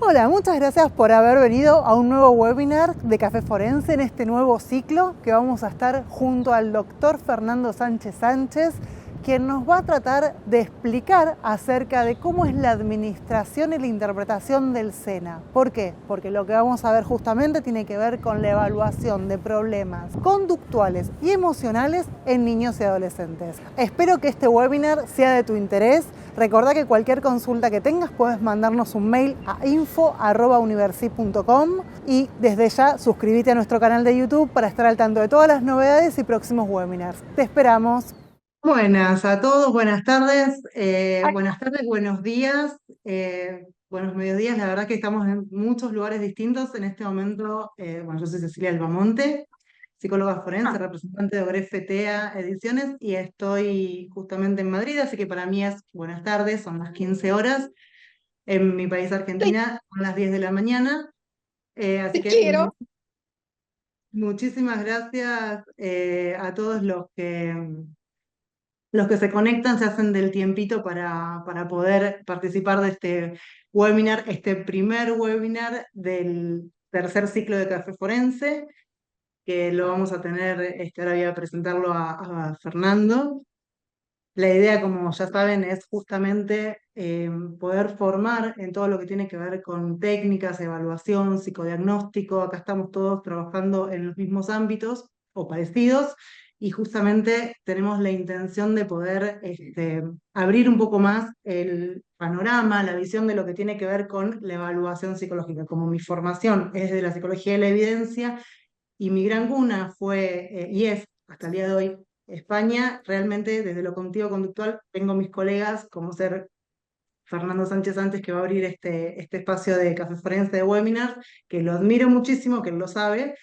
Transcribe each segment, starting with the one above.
Hola, muchas gracias por haber venido a un nuevo webinar de Café Forense en este nuevo ciclo que vamos a estar junto al doctor Fernando Sánchez Sánchez, quien nos va a tratar de explicar acerca de cómo es la administración y la interpretación del SENA. ¿Por qué? Porque lo que vamos a ver justamente tiene que ver con la evaluación de problemas conductuales y emocionales en niños y adolescentes. Espero que este webinar sea de tu interés. Recordá que cualquier consulta que tengas puedes mandarnos un mail a info@universi.com y desde ya suscríbete a nuestro canal de YouTube para estar al tanto de todas las novedades y próximos webinars. Te esperamos. Buenas a todos, buenas tardes, buenos días, buenos mediodías. La verdad que estamos en muchos lugares distintos en este momento. Yo soy Cecilia Albamonte, psicóloga forense, representante de Grefetea Ediciones, y estoy justamente en Madrid, así que para mí es buenas tardes, son las 15 horas. En mi país, Argentina, son las 10 de la mañana. Así Te que quiero. muchísimas gracias a todos los que se conectan, se hacen del tiempito para poder participar de este webinar, este primer webinar del tercer ciclo de Café Forense, que lo vamos a tener, ahora voy a presentarlo a Fernando. La idea, como ya saben, es justamente poder formar en todo lo que tiene que ver con técnicas, evaluación, psicodiagnóstico. Acá estamos todos trabajando en los mismos ámbitos o parecidos, y justamente tenemos la intención de poder abrir un poco más el panorama, la visión de lo que tiene que ver con la evaluación psicológica. Como mi formación es de la psicología de la evidencia, y mi gran cuna fue y es hasta el día de hoy España, realmente desde lo cognitivo-conductual tengo mis colegas como ser Fernando Sánchez Sánchez, que va a abrir este espacio de Café Forense de webinars, que lo admiro muchísimo, que él lo sabe,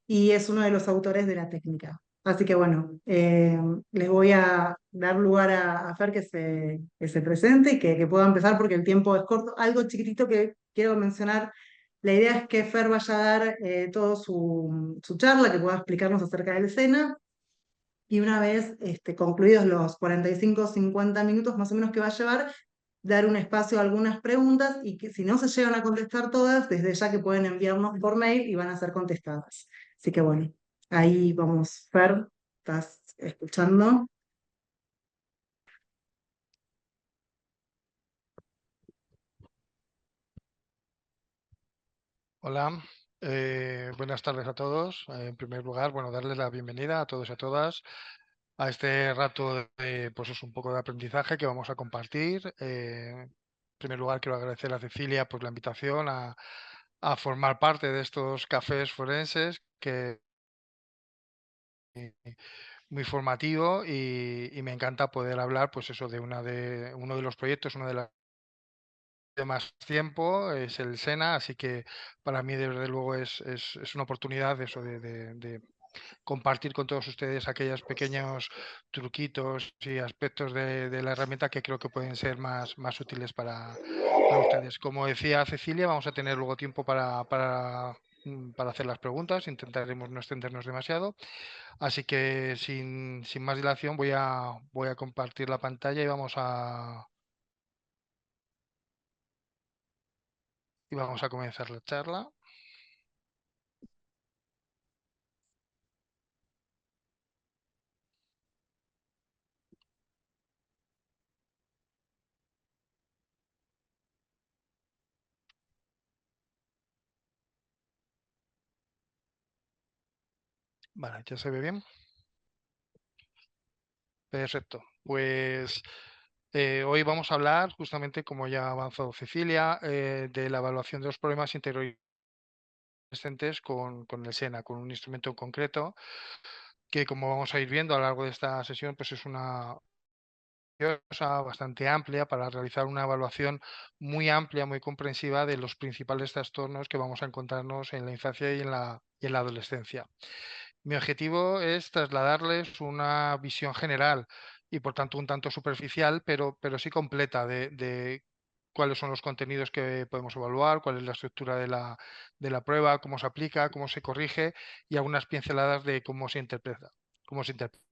y es uno de los autores de la técnica. Así que bueno, les voy a dar lugar a Fer que se presente y que pueda empezar porque el tiempo es corto. Algo chiquitito que quiero mencionar: la idea es que Fer vaya a dar toda su charla, que pueda explicarnos acerca del SENA, y una vez concluidos los 45 o 50 minutos más o menos que va a llevar, dar un espacio a algunas preguntas, y que si no se llegan a contestar todas, desde ya que pueden enviarnos por mail y van a ser contestadas. Así que bueno, ahí vamos. Fer, ¿estás escuchando? Hola, buenas tardes a todos. En primer lugar, bueno, darles la bienvenida a todos y a todas a este rato de, pues es un poco de aprendizaje que vamos a compartir. En primer lugar, quiero agradecer a Cecilia por la invitación a formar parte de estos cafés forenses, que muy formativo y me encanta poder hablar, pues eso, de uno de los proyectos, una de las de más tiempo es el SENA, así que para mí desde luego es una oportunidad de eso de compartir con todos ustedes aquellos pequeños truquitos y aspectos de la herramienta que creo que pueden ser más útiles para ustedes. Como decía Cecilia, vamos a tener luego tiempo para hacer las preguntas, intentaremos no extendernos demasiado, así que sin más dilación voy a compartir la pantalla y vamos a comenzar la charla. Vale, ¿ya se ve bien? Perfecto. Pues hoy vamos a hablar, justamente como ya ha avanzado Cecilia, de la evaluación de los problemas interiores con el SENA, con un instrumento en concreto, que como vamos a ir viendo a lo largo de esta sesión, pues es una cosa bastante amplia para realizar una evaluación muy amplia, muy comprensiva de los principales trastornos que vamos a encontrarnos en la infancia y en la adolescencia. Mi objetivo es trasladarles una visión general y por tanto un tanto superficial, pero sí completa de cuáles son los contenidos que podemos evaluar, cuál es la estructura de la prueba, cómo se aplica, cómo se corrige y algunas pinceladas de cómo se interpreta. Cómo se interpreta.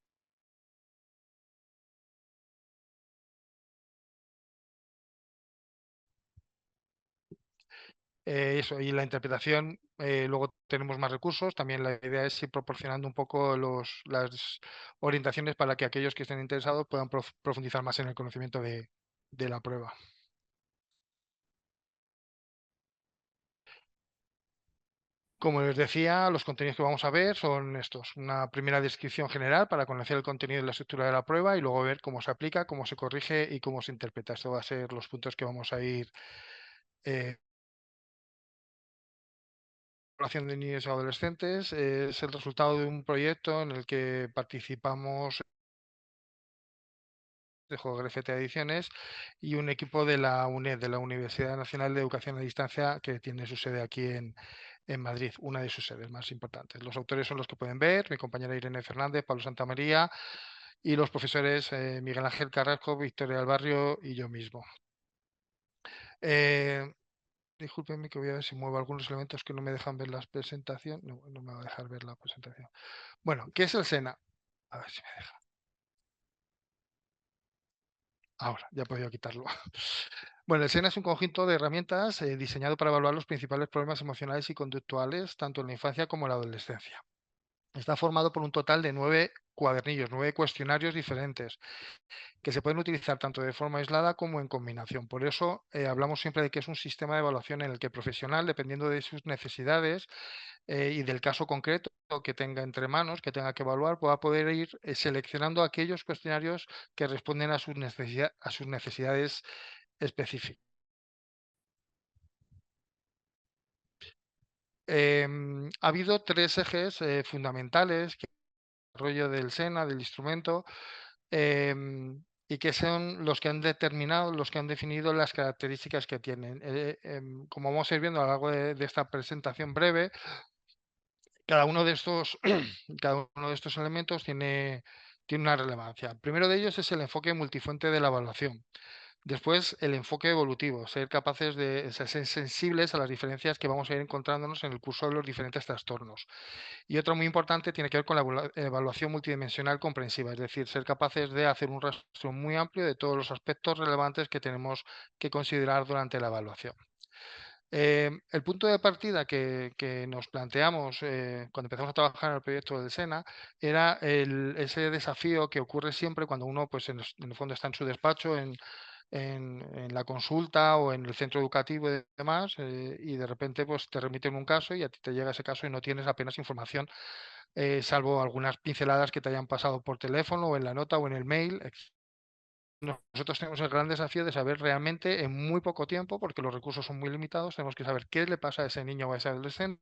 Eso, y la interpretación, luego tenemos más recursos. También la idea es ir proporcionando un poco las orientaciones para que aquellos que estén interesados puedan profundizar más en el conocimiento de la prueba. Como les decía, los contenidos que vamos a ver son estos. Una primera descripción general para conocer el contenido y la estructura de la prueba y luego ver cómo se aplica, cómo se corrige y cómo se interpreta. Esto va a ser los puntos que vamos a ir eh, población de niños y adolescentes. Es el resultado de un proyecto en el que participamos de Juego GFT Ediciones y un equipo de la UNED, de la Universidad Nacional de Educación a Distancia, que tiene su sede aquí en Madrid, una de sus sedes más importantes. Los autores son los que pueden ver, mi compañera Irene Fernández, Pablo Santamaría y los profesores Miguel Ángel Carrasco, Victoria del Barrio y yo mismo. Discúlpenme que voy a ver si muevo algunos elementos que no me dejan ver la presentación. No, no me va a dejar ver la presentación. Bueno, ¿qué es el SENA? A ver si me deja. Ahora, ya he podido quitarlo. Bueno, el SENA es un conjunto de herramientas diseñado para evaluar los principales problemas emocionales y conductuales, tanto en la infancia como en la adolescencia. Está formado por un total de 9 cuadernillos, 9 cuestionarios diferentes, que se pueden utilizar tanto de forma aislada como en combinación. Por eso hablamos siempre de que es un sistema de evaluación en el que el profesional, dependiendo de sus necesidades y del caso concreto que tenga entre manos, que tenga que evaluar, pueda poder ir seleccionando aquellos cuestionarios que responden a sus necesidades específicas. Ha habido 3 ejes fundamentales que el desarrollo del SENA, del instrumento, y que son los que han determinado, los que han definido las características que tienen. Como vamos a ir viendo a lo largo de esta presentación breve, cada uno de estos, cada uno de estos elementos tiene una relevancia. El primero de ellos es el enfoque multifuente de la evaluación. Después, el enfoque evolutivo, ser capaces de ser sensibles a las diferencias que vamos a ir encontrándonos en el curso de los diferentes trastornos. Y otro muy importante tiene que ver con la evaluación multidimensional comprensiva, es decir, ser capaces de hacer un rastro muy amplio de todos los aspectos relevantes que tenemos que considerar durante la evaluación. El punto de partida que nos planteamos cuando empezamos a trabajar en el proyecto del SENA era ese desafío que ocurre siempre cuando uno, pues en el fondo está en su despacho, en la consulta o en el centro educativo y demás, y de repente pues te remiten un caso y a ti te llega ese caso y no tienes apenas información, salvo algunas pinceladas que te hayan pasado por teléfono o en la nota o en el mail. Nosotros tenemos el gran desafío de saber realmente en muy poco tiempo, porque los recursos son muy limitados, tenemos que saber qué le pasa a ese niño o a ese adolescente,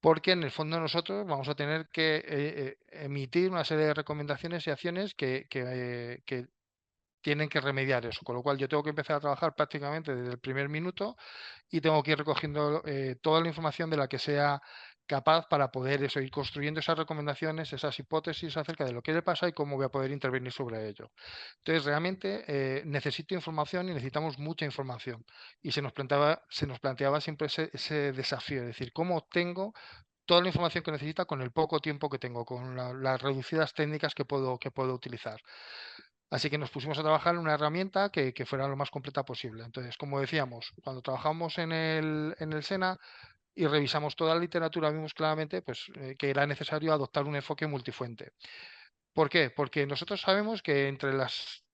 porque en el fondo nosotros vamos a tener que emitir una serie de recomendaciones y acciones que tienen que remediar eso, con lo cual yo tengo que empezar a trabajar prácticamente desde el primer minuto y tengo que ir recogiendo toda la información de la que sea capaz para poder eso, ir construyendo esas recomendaciones, esas hipótesis acerca de lo que le pasa y cómo voy a poder intervenir sobre ello. Entonces, realmente necesito información y necesitamos mucha información. Y se nos planteaba siempre ese desafío, es decir, cómo obtengo toda la información que necesita con el poco tiempo que tengo, con las reducidas técnicas que puedo utilizar. Así que nos pusimos a trabajar en una herramienta que fuera lo más completa posible. Entonces, como decíamos, cuando trabajamos en el SENA y revisamos toda la literatura, vimos claramente pues, que era necesario adoptar un enfoque multifuente. ¿Por qué? Porque nosotros sabemos que entre las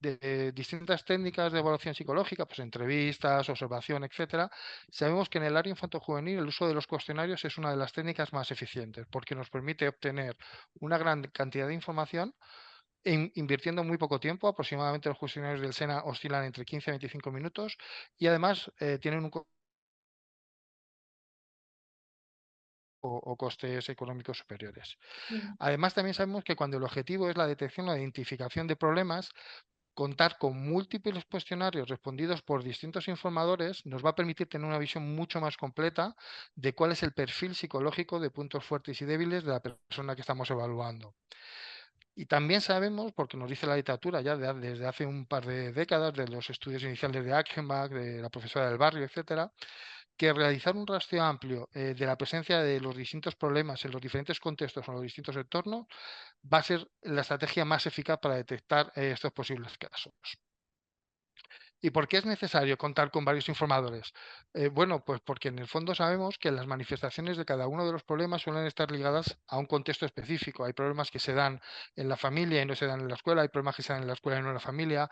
distintas técnicas de evaluación psicológica, pues entrevistas, observación, etcétera, sabemos que en el área infanto-juvenil el uso de los cuestionarios es una de las técnicas más eficientes porque nos permite obtener una gran cantidad de información invirtiendo muy poco tiempo. Aproximadamente los cuestionarios del SENA oscilan entre 15 y 25 minutos y además tienen un o costes económicos superiores. Mm. Además, también sabemos que cuando el objetivo es la detección o la identificación de problemas, contar con múltiples cuestionarios respondidos por distintos informadores nos va a permitir tener una visión mucho más completa de cuál es el perfil psicológico de puntos fuertes y débiles de la persona que estamos evaluando. Y también sabemos, porque nos dice la literatura ya desde hace un par de décadas, de los estudios iniciales de Achenbach, de la profesora del barrio, etcétera, que realizar un rastreo amplio de la presencia de los distintos problemas en los diferentes contextos o en los distintos entornos va a ser la estrategia más eficaz para detectar estos posibles casos. ¿Y por qué es necesario contar con varios informadores? Bueno, pues porque en el fondo sabemos que las manifestaciones de cada uno de los problemas suelen estar ligadas a un contexto específico. Hay problemas que se dan en la familia y no se dan en la escuela, hay problemas que se dan en la escuela y no en la familia,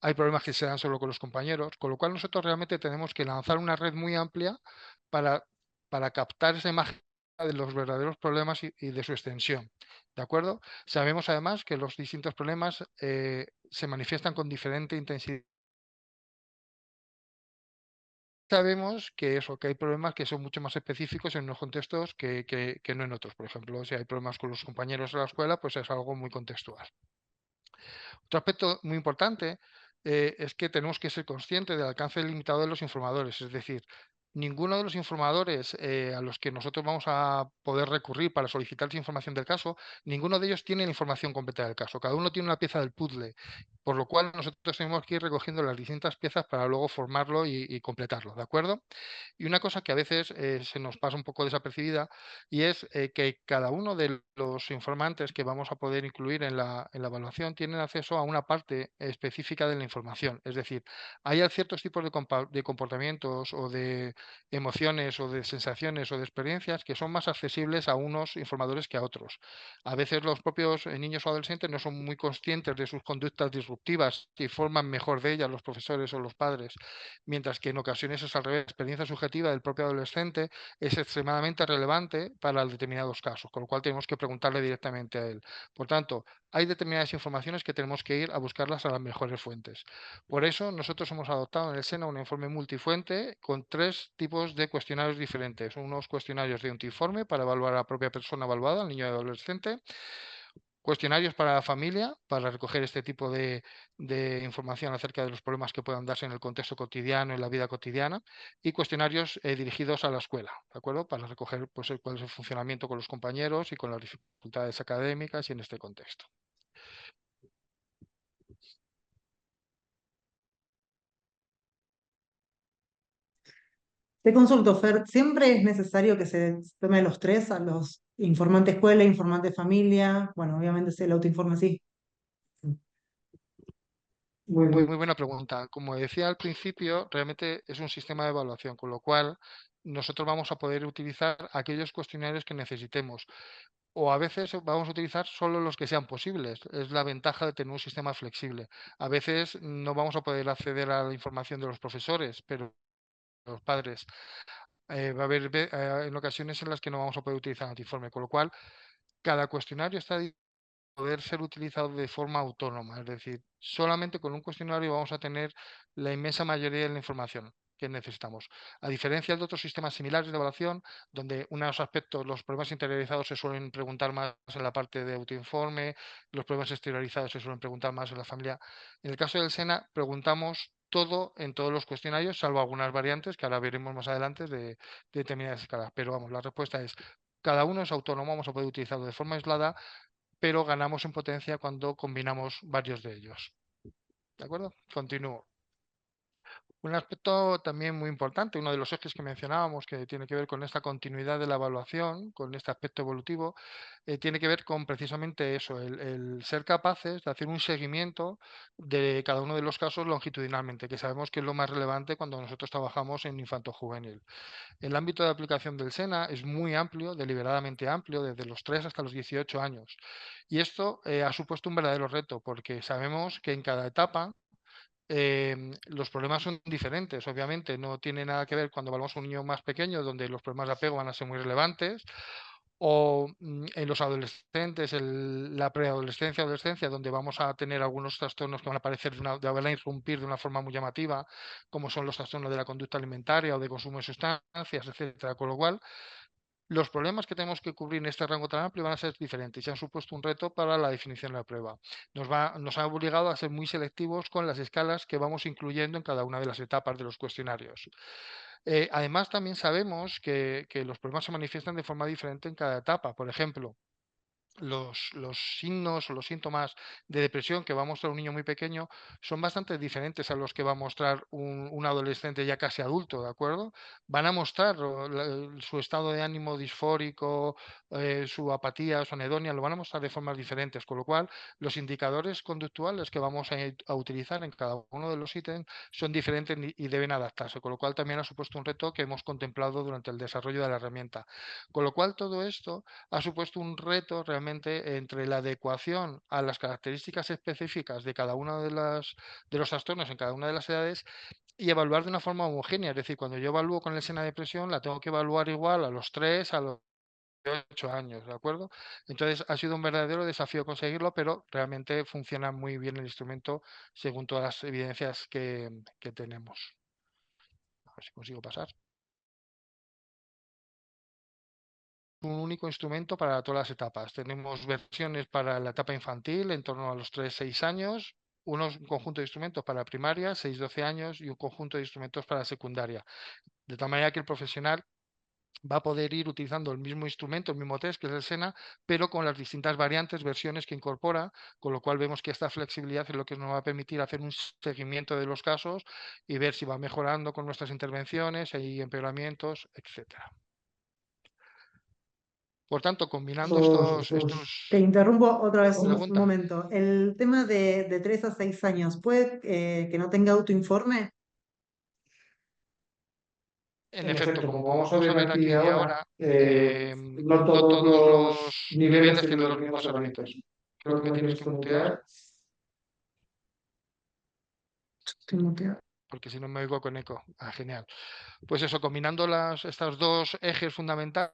hay problemas que se dan solo con los compañeros, con lo cual nosotros realmente tenemos que lanzar una red muy amplia para, para captar esa imagen de los verdaderos problemas y de su extensión. ¿De acuerdo? Sabemos además que los distintos problemas se manifiestan con diferente intensidad. Sabemos que eso, que hay problemas que son mucho más específicos en unos contextos que no en otros. Por ejemplo, si hay problemas con los compañeros de la escuela, pues es algo muy contextual. Otro aspecto muy importante es que tenemos que ser conscientes del alcance limitado de los informadores, es decir, ninguno de los informadores a los que nosotros vamos a poder recurrir para solicitar esa información del caso, ninguno de ellos tiene la información completa del caso, cada uno tiene una pieza del puzzle, por lo cual nosotros tenemos que ir recogiendo las distintas piezas para luego formarlo y completarlo, ¿de acuerdo? Y una cosa que a veces se nos pasa un poco desapercibida y es que cada uno de los informantes que vamos a poder incluir en la evaluación tienen acceso a una parte específica de la información. Es decir, hay ciertos tipos de comportamientos o de emociones o de sensaciones o de experiencias que son más accesibles a unos informadores que a otros. A veces los propios niños o adolescentes no son muy conscientes de sus conductas disruptivas y forman mejor de ellas los profesores o los padres, mientras que en ocasiones es al revés. La experiencia subjetiva del propio adolescente es extremadamente relevante para determinados casos, con lo cual tenemos que preguntarle directamente a él. Por tanto, hay determinadas informaciones que tenemos que ir a buscarlas a las mejores fuentes. Por eso, nosotros hemos adoptado en el SENA un informe multifuente con 3 tipos de cuestionarios diferentes. Unos cuestionarios de informe para evaluar a la propia persona evaluada, al niño y adolescente, cuestionarios para la familia, para recoger este tipo de información acerca de los problemas que puedan darse en el contexto cotidiano, en la vida cotidiana, y cuestionarios dirigidos a la escuela, ¿de acuerdo? Para recoger pues, cuál es el funcionamiento con los compañeros y con las dificultades académicas y en este contexto. Te consulto, Fer, ¿siempre es necesario que se tome a los tres, a los informante escuela, informante familia? Bueno, obviamente es el autoinforme, sí. Muy, Bueno, muy buena pregunta. Como decía al principio, realmente es un sistema de evaluación, con lo cual nosotros vamos a poder utilizar aquellos cuestionarios que necesitemos. O a veces vamos a utilizar solo los que sean posibles. Es la ventaja de tener un sistema flexible. A veces no vamos a poder acceder a la información de los profesores, pero los padres. Va a haber en ocasiones en las que no vamos a poder utilizar Antiforme, con lo cual cada cuestionario está poder ser utilizado de forma autónoma. Es decir, solamente con un cuestionario vamos a tener la inmensa mayoría de la información que necesitamos. A diferencia de otros sistemas similares de evaluación, donde unos aspectos, los problemas interiorizados se suelen preguntar más en la parte de autoinforme, los problemas exteriorizados se suelen preguntar más en la familia. En el caso del SENA, preguntamos todo en todos los cuestionarios, salvo algunas variantes que ahora veremos más adelante de determinadas escalas. Pero vamos, la respuesta es, cada uno es autónomo, vamos a poder utilizarlo de forma aislada, pero ganamos en potencia cuando combinamos varios de ellos. ¿De acuerdo? Continúo. Un aspecto también muy importante, uno de los ejes que mencionábamos, que tiene que ver con esta continuidad de la evaluación, con este aspecto evolutivo, tiene que ver con precisamente eso, el ser capaces de hacer un seguimiento de cada uno de los casos longitudinalmente, que sabemos que es lo más relevante cuando nosotros trabajamos en infanto-juvenil. El ámbito de aplicación del SENA es muy amplio, deliberadamente amplio, desde los 3 hasta los 18 años. Y esto ha supuesto un verdadero reto, porque sabemos que en cada etapa los problemas son diferentes. Obviamente, no tiene nada que ver cuando hablamos de un niño más pequeño, donde los problemas de apego van a ser muy relevantes, o en los adolescentes, la preadolescencia, adolescencia, donde vamos a tener algunos trastornos que van a aparecer van a irrumpir de una forma muy llamativa, como son los trastornos de la conducta alimentaria o de consumo de sustancias, etcétera. Con lo cual, los problemas que tenemos que cubrir en este rango tan amplio van a ser diferentes y han supuesto un reto para la definición de la prueba. Nos ha obligado a ser muy selectivos con las escalas que vamos incluyendo en cada una de las etapas de los cuestionarios. Además, también sabemos que los problemas se manifiestan de forma diferente en cada etapa. Por ejemplo, los signos o los síntomas de depresión que va a mostrar un niño muy pequeño son bastante diferentes a los que va a mostrar un adolescente ya casi adulto, ¿de acuerdo? Van a mostrar su estado de ánimo disfórico, su apatía, su anedonia, lo van a mostrar de formas diferentes, con lo cual los indicadores conductuales que vamos a utilizar en cada uno de los ítems son diferentes y deben adaptarse, con lo cual también ha supuesto un reto que hemos contemplado durante el desarrollo de la herramienta. Con lo cual todo esto ha supuesto un reto realmente entre la adecuación a las características específicas de cada uno de los trastornos en cada una de las edades y evaluar de una forma homogénea. Es decir, cuando yo evalúo con el SENA depresión, la tengo que evaluar igual a los 3, a los 8 años, ¿de acuerdo? Entonces ha sido un verdadero desafío conseguirlo, pero realmente funciona muy bien el instrumento según todas las evidencias que tenemos. A ver si consigo pasar. Un único instrumento para todas las etapas. Tenemos versiones para la etapa infantil en torno a los 3-6 años, un conjunto de instrumentos para primaria, 6-12 años y un conjunto de instrumentos para secundaria. De tal manera que el profesional va a poder ir utilizando el mismo instrumento, el mismo test, que es el SENA, pero con las distintas variantes, versiones que incorpora, con lo cual vemos que esta flexibilidad es lo que nos va a permitir hacer un seguimiento de los casos y ver si va mejorando con nuestras intervenciones, hay empeoramientos, etcétera. Por tanto, combinando estos Te interrumpo otra vez un pregunta, momento. El tema de 3 a 6 años, ¿puede que no tenga autoinforme? en En efecto, efecto, como como vamos vamos a a ver ver aquí aquí ahora, ahora, no no todos todos los los niveles niveles tienen tienen las los mismas mismos herramientas. elementos. Creo Creo que que me me tienes tienes que que mutear, mutear. Estoy muteado. porque si no me oigo con eco. Ah, genial. Pues eso, combinando estos dos ejes fundamentales,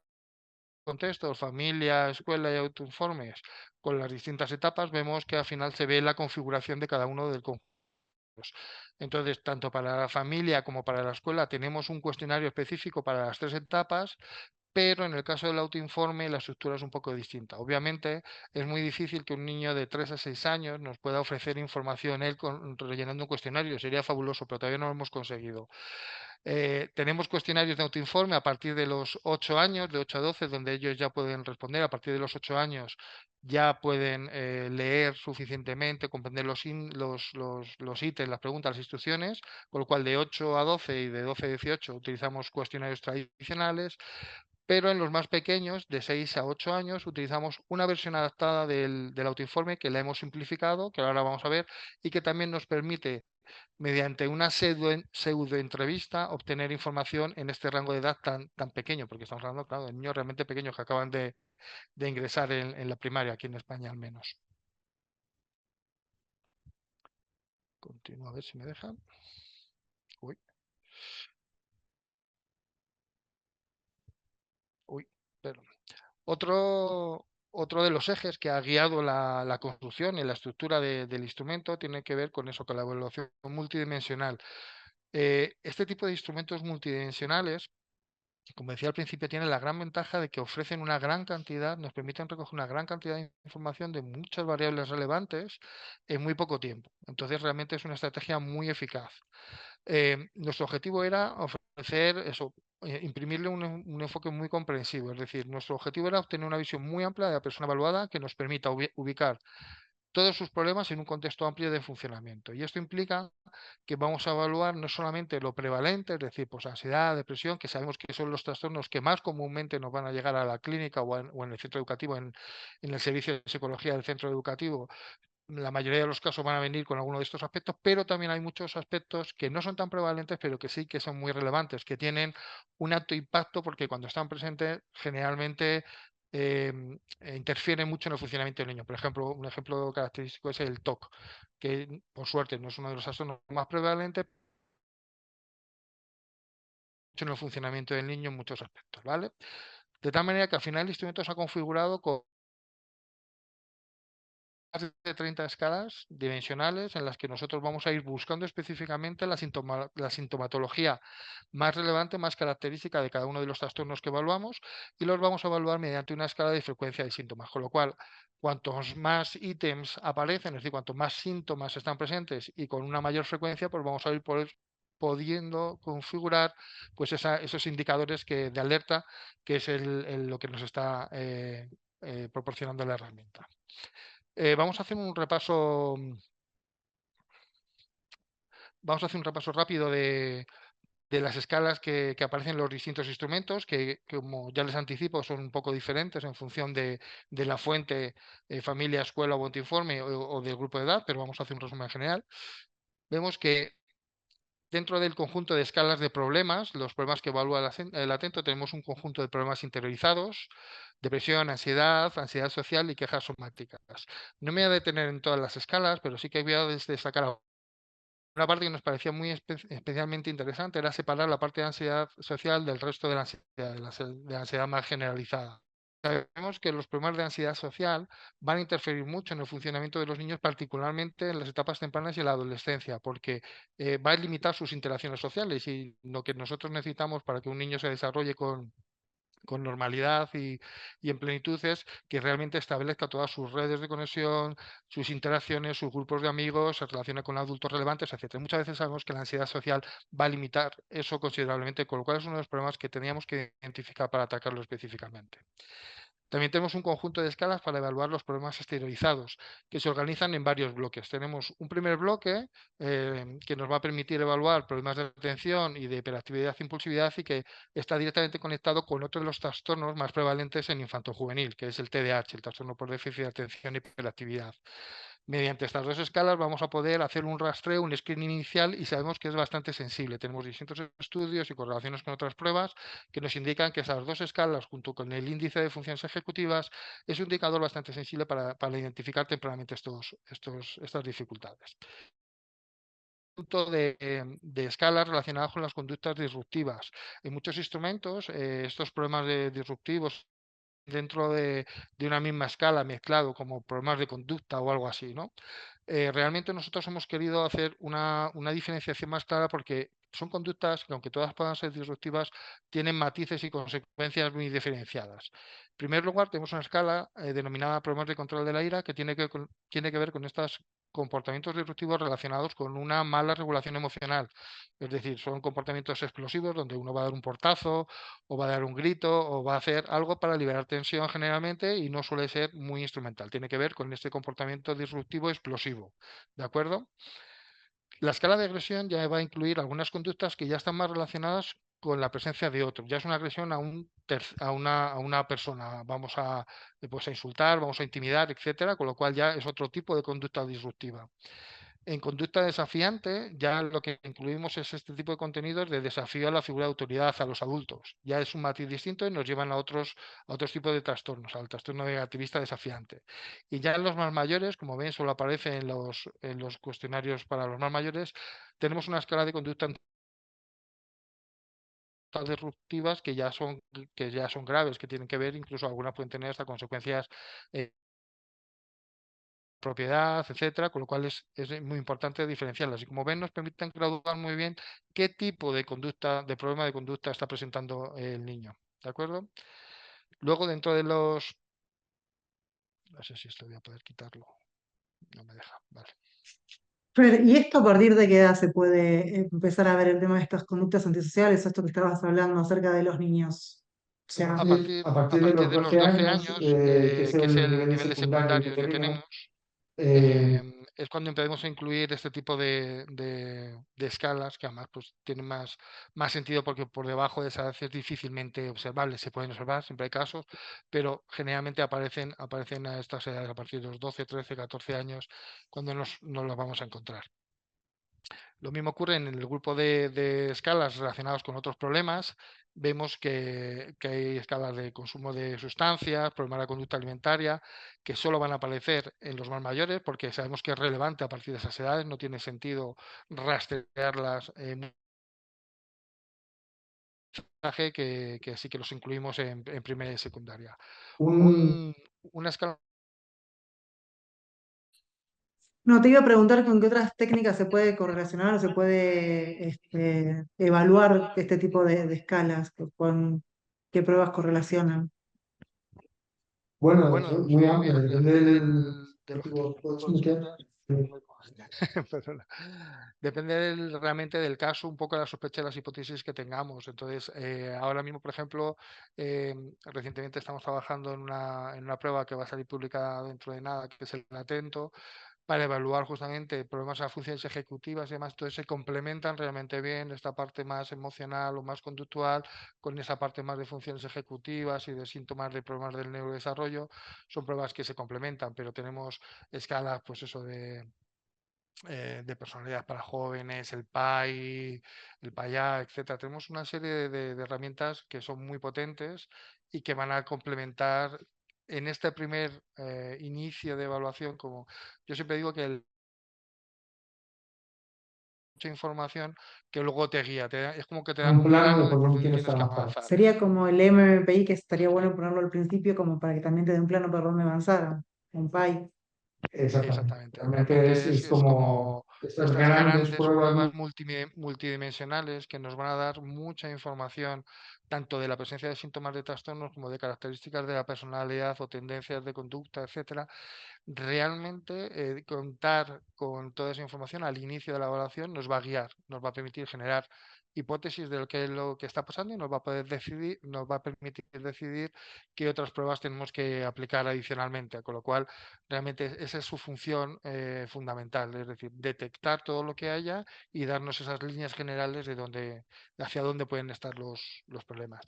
contextos, familia, escuela y autoinformes, con las distintas etapas, vemos que al final se ve la configuración de cada uno del conjunto. Entonces, tanto para la familia como para la escuela tenemos un cuestionario específico para las tres etapas, pero en el caso del autoinforme la estructura es un poco distinta. Obviamente es muy difícil que un niño de 3 a 6 años nos pueda ofrecer información él rellenando un cuestionario. Sería fabuloso, pero todavía no lo hemos conseguido. Tenemos cuestionarios de autoinforme a partir de los 8 años, de 8 a 12, donde ellos ya pueden responder. A partir de los 8 años ya pueden leer suficientemente, comprender los ítems, las preguntas, las instrucciones, con lo cual de 8 a 12 y de 12 a 18 utilizamos cuestionarios tradicionales, pero en los más pequeños, de 6 a 8 años, utilizamos una versión adaptada del autoinforme que la hemos simplificado, que ahora vamos a ver, y que también nos permite mediante una pseudo entrevista obtener información en este rango de edad tan pequeño, porque estamos hablando, claro, de niños realmente pequeños que acaban de ingresar en la primaria, aquí en España al menos. Continúo a ver si me dejan. Uy, uy, perdón. Otro de los ejes que ha guiado la construcción y la estructura del instrumento tiene que ver con eso, con la evaluación multidimensional. Este tipo de instrumentos multidimensionales, como decía al principio, tienen la gran ventaja de que ofrecen una gran cantidad, nos permiten recoger una gran cantidad de información de muchas variables relevantes en muy poco tiempo. Entonces, realmente es una estrategia muy eficaz. Nuestro objetivo era ofrecer eso, imprimirle un enfoque muy comprensivo. Es decir, nuestro objetivo era obtener una visión muy amplia de la persona evaluada que nos permita ubicar todos sus problemas en un contexto amplio de funcionamiento. Y esto implica que vamos a evaluar no solamente lo prevalente, es decir, pues ansiedad, depresión, que sabemos que son los trastornos que más comúnmente nos van a llegar a la clínica o en el centro educativo, en el servicio de psicología del centro educativo. La mayoría de los casos van a venir con alguno de estos aspectos, pero también hay muchos aspectos que no son tan prevalentes, pero que sí que son muy relevantes, que tienen un alto impacto porque cuando están presentes generalmente interfieren mucho en el funcionamiento del niño. Por ejemplo, un ejemplo característico es el TOC, que por suerte no es uno de los trastornos más prevalentes en el funcionamiento del niño en muchos aspectos, ¿vale? De tal manera que al final el instrumento se ha configurado con más de 30 escalas dimensionales en las que nosotros vamos a ir buscando específicamente la sintomatología más relevante, más característica de cada uno de los trastornos que evaluamos y los vamos a evaluar mediante una escala de frecuencia de síntomas. Con lo cual, cuantos más ítems aparecen, es decir, cuantos más síntomas están presentes y con una mayor frecuencia, pues vamos a ir pudiendo configurar pues esos indicadores de alerta, que es lo que nos está proporcionando la herramienta. Vamos a hacer un repaso. Vamos a hacer un repaso rápido de las escalas que aparecen en los distintos instrumentos, que como ya les anticipo son un poco diferentes en función de la fuente, familia, escuela o Bountiforme o del grupo de edad, pero vamos a hacer un resumen general. Vemos que dentro del conjunto de escalas de problemas, los problemas que evalúa el atento, tenemos un conjunto de problemas interiorizados, depresión, ansiedad, ansiedad social y quejas somáticas. No me voy a detener en todas las escalas, pero sí que voy a destacar una parte que nos parecía muy especialmente interesante, era separar la parte de ansiedad social del resto de la ansiedad, de la ansiedad más generalizada. Sabemos que los problemas de ansiedad social van a interferir mucho en el funcionamiento de los niños, particularmente en las etapas tempranas y en la adolescencia, porque va a limitar sus interacciones sociales y lo que nosotros necesitamos para que un niño se desarrolle con normalidad y en plenitud es que realmente establezca todas sus redes de conexión, sus interacciones, sus grupos de amigos, se relaciona con adultos relevantes, etcétera. Muchas veces sabemos que la ansiedad social va a limitar eso considerablemente, con lo cual es uno de los problemas que teníamos que identificar para atacarlo específicamente. También tenemos un conjunto de escalas para evaluar los problemas exteriorizados, que se organizan en varios bloques. Tenemos un primer bloque que nos va a permitir evaluar problemas de atención y de hiperactividad e impulsividad y que está directamente conectado con otro de los trastornos más prevalentes en infanto-juvenil, que es el TDAH, el trastorno por déficit de atención y hiperactividad. Mediante estas dos escalas vamos a poder hacer un rastreo, un screening inicial y sabemos que es bastante sensible. Tenemos distintos estudios y correlaciones con otras pruebas que nos indican que esas dos escalas, junto con el índice de funciones ejecutivas, es un indicador bastante sensible para identificar tempranamente estas dificultades. De escalas relacionadas con las conductas disruptivas. En muchos instrumentos, estos problemas disruptivos dentro de una misma escala mezclado como problemas de conducta o algo así, ¿no? Realmente nosotros hemos querido hacer una diferenciación más clara porque son conductas que, aunque todas puedan ser disruptivas, tienen matices y consecuencias muy diferenciadas. En primer lugar, tenemos una escala denominada problemas de control de la ira que tiene que ver con estos comportamientos disruptivos relacionados con una mala regulación emocional. Es decir, son comportamientos explosivos donde uno va a dar un portazo o va a dar un grito o va a hacer algo para liberar tensión generalmente y no suele ser muy instrumental. Tiene que ver con este comportamiento disruptivo explosivo. ¿De acuerdo? La escala de agresión ya va a incluir algunas conductas que ya están más relacionadas con la presencia de otro. Ya es una agresión a una persona. Vamos pues, a insultar, vamos a intimidar, etcétera, con lo cual ya es otro tipo de conducta disruptiva. En conducta desafiante, ya lo que incluimos es este tipo de contenidos de desafío a la figura de autoridad, a los adultos. Ya es un matiz distinto y nos llevan a otros tipos de trastornos, al trastorno negativista desafiante. Y ya en los más mayores, como ven, solo aparece en los cuestionarios para los más mayores, tenemos una escala de conducta disruptivas que ya son graves, que tienen que ver, incluso algunas pueden tener hasta consecuencias propiedad, etcétera, con lo cual es muy importante diferenciarlas. Y como ven, nos permiten graduar muy bien qué tipo de conducta, de problema de conducta está presentando el niño. ¿De acuerdo? Luego, dentro de los... No sé si esto voy a poder quitarlo. No me deja. Vale. Fer, ¿y esto a partir de qué edad se puede empezar a ver el tema de estas conductas antisociales o esto que estabas hablando acerca de los niños? O sea, A partir de los De los 12 12 años, años, que es que es el el nivel de nivel de secundario secundario que que tenemos, tenemos, eh, es cuando empezamos a incluir este tipo de escalas que además pues, tienen más sentido porque por debajo de esa edad es difícilmente observable. Se pueden observar, siempre hay casos, pero generalmente aparecen a estas edades a partir de los 12, 13, 14 años cuando nos los vamos a encontrar. Lo mismo ocurre en el grupo de escalas relacionadas con otros problemas. Vemos que hay escalas de consumo de sustancias, problemas de la conducta alimentaria, que solo van a aparecer en los más mayores porque sabemos que es relevante a partir de esas edades. No tiene sentido rastrearlas en un mensaje que sí que los incluimos en primaria y secundaria. un, Una escala no, te iba a preguntar con qué otras técnicas se puede correlacionar o se puede evaluar este tipo de escalas, con qué pruebas correlacionan. bueno, bueno, muy amplio, depende depende del del tipo de objetivo de consulta. consulta. Perdona. Depende realmente del caso, un poco de la sospecha y las hipótesis que tengamos. Entonces, ahora mismo, por ejemplo, recientemente estamos trabajando en una prueba que va a salir publicada dentro de nada, que es el Atento, para evaluar justamente problemas a funciones ejecutivas y demás. Entonces se complementan realmente bien esta parte más emocional o más conductual con esa parte más de funciones ejecutivas y de síntomas de problemas del neurodesarrollo. Son pruebas que se complementan, pero tenemos escalas, pues eso, de personalidad para jóvenes, el PAI, el PAYA, etcétera. Tenemos una serie de herramientas que son muy potentes y que van a complementar en este primer inicio de evaluación, como yo siempre digo que mucha información que luego te guía, es como que te dan Un un plano de plano de por por dónde dónde tienes que tienes que avanzar. avanzar. Sería como el MMPI, que estaría bueno ponerlo al principio como para que también te dé un plano para dónde avanzar, un PI. Exactamente. Exactamente. Realmente Realmente es es como como estas estas grandes grandes pruebas. pruebas multidimensionales que nos van a dar mucha información tanto de la presencia de síntomas de trastornos como de características de la personalidad o tendencias de conducta, etcétera. Realmente contar con toda esa información al inicio de la evaluación nos va a guiar, nos va a permitir generar hipótesis de lo que está pasando y nos va a poder decidir, nos va a permitir decidir qué otras pruebas tenemos que aplicar adicionalmente, con lo cual realmente esa es su función fundamental, es decir, detectar todo lo que haya y darnos esas líneas generales hacia dónde pueden estar los problemas.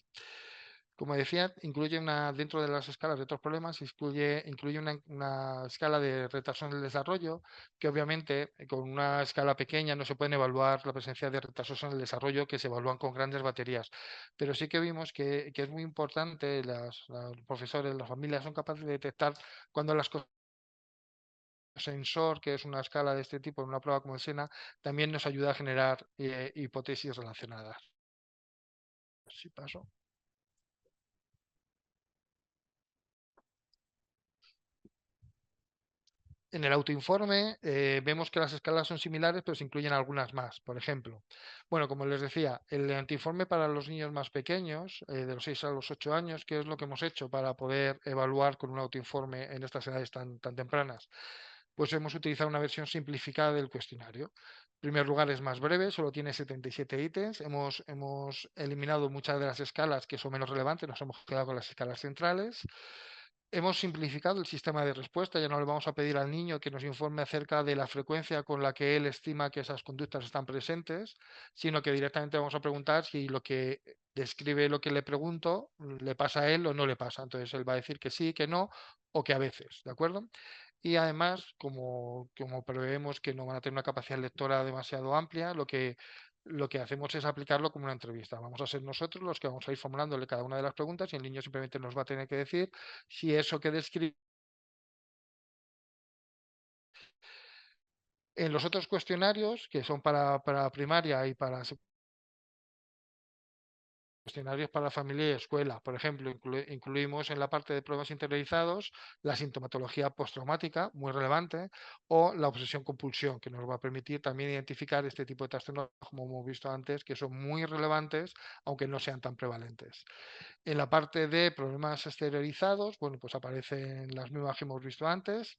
Como decía, incluye dentro de las escalas de otros problemas, incluye una escala de retraso en el desarrollo, que obviamente con una escala pequeña no se pueden evaluar la presencia de retrasos en el desarrollo que se evalúan con grandes baterías. Pero sí que vimos que es muy importante, los profesores, las familias son capaces de detectar cuando las cosas sensor, que es una escala de este tipo en una prueba como el SENA, también nos ayuda a generar hipótesis relacionadas. Si paso. En el autoinforme vemos que las escalas son similares, pero se incluyen algunas más. Por ejemplo, bueno, como les decía, el autoinforme para los niños más pequeños, de los 6 a los 8 años, ¿qué es lo que hemos hecho para poder evaluar con un autoinforme en estas edades tan tempranas? Pues hemos utilizado una versión simplificada del cuestionario. En primer lugar, es más breve, solo tiene 77 ítems. Hemos eliminado muchas de las escalas que son menos relevantes, nos hemos quedado con las escalas centrales. Hemos simplificado el sistema de respuesta, ya no le vamos a pedir al niño que nos informe acerca de la frecuencia con la que él estima que esas conductas están presentes, sino que directamente vamos a preguntar si lo que describe lo que le pregunto le pasa a él o no le pasa. Entonces él va a decir que sí, que no o que a veces, ¿de acuerdo? Y además, como prevemos que no van a tener una capacidad lectora demasiado amplia, lo que hacemos es aplicarlo como una entrevista. Vamos a ser nosotros los que vamos a ir formulándole cada una de las preguntas y el niño simplemente nos va a tener que decir si eso que describe. En los otros cuestionarios, que son para primaria y para cuestionarios para familia y escuela, por ejemplo, incluimos en la parte de pruebas interiorizados la sintomatología postraumática, muy relevante, o la obsesión-compulsión, que nos va a permitir también identificar este tipo de trastornos, como hemos visto antes, que son muy relevantes, aunque no sean tan prevalentes. En la parte de problemas exteriorizados, bueno, pues aparecen las mismas que hemos visto antes,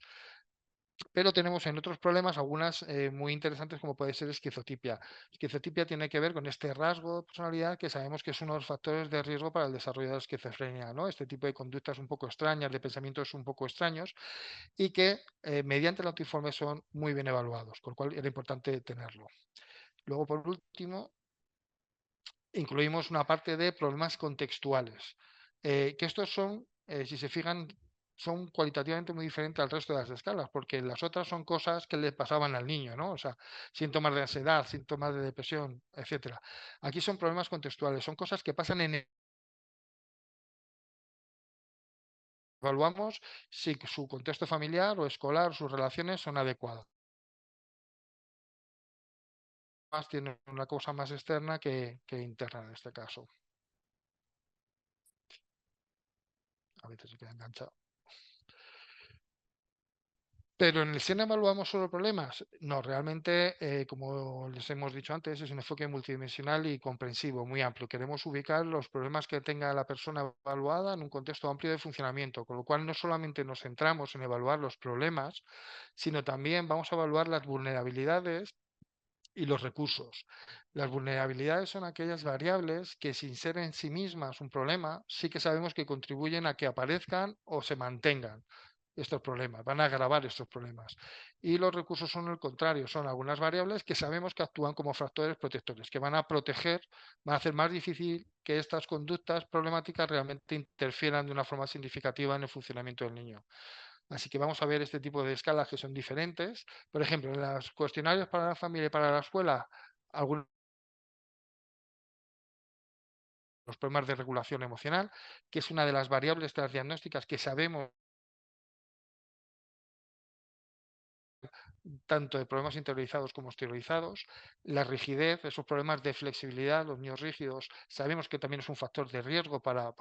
pero tenemos en otros problemas algunas muy interesantes como puede ser esquizotipia. Esquizotipia tiene que ver con este rasgo de personalidad que sabemos que es uno de los factores de riesgo para el desarrollo de la esquizofrenia, ¿no? Este tipo de conductas un poco extrañas, de pensamientos un poco extraños y que mediante el autoinforme son muy bien evaluados, con lo cual era importante tenerlo. Luego, por último, incluimos una parte de problemas contextuales, que estos son, si se fijan, son cualitativamente muy diferentes al resto de las escalas, porque las otras son cosas que le pasaban al niño, ¿no? O sea, síntomas de ansiedad, síntomas de depresión, etcétera. Aquí son problemas contextuales, son cosas que pasan en evaluamos si su contexto familiar o escolar, sus relaciones son adecuadas. Más tiene una cosa más externa que interna en este caso. A veces se queda enganchado. Pero en el SENA evaluamos solo problemas. No, realmente, como les hemos dicho antes, es un enfoque multidimensional y comprensivo, muy amplio. Queremos ubicar los problemas que tenga la persona evaluada en un contexto amplio de funcionamiento, con lo cual no solamente nos centramos en evaluar los problemas, sino también vamos a evaluar las vulnerabilidades y los recursos. Las vulnerabilidades son aquellas variables que, sin ser en sí mismas un problema, sí que sabemos que contribuyen a que aparezcan o se mantengan estos problemas, van a agravar estos problemas. Y los recursos son el contrario, son algunas variables que sabemos que actúan como factores protectores, que van a proteger, van a hacer más difícil que estas conductas problemáticas realmente interfieran de una forma significativa en el funcionamiento del niño. Así que vamos a ver este tipo de escalas que son diferentes. Por ejemplo, en los cuestionarios para la familia y para la escuela, algunos los problemas de regulación emocional, que es una de las variables de las diagnósticas que sabemos tanto de problemas interiorizados como exteriorizados, la rigidez, esos problemas de flexibilidad, los niños rígidos, sabemos que también es un factor de riesgo para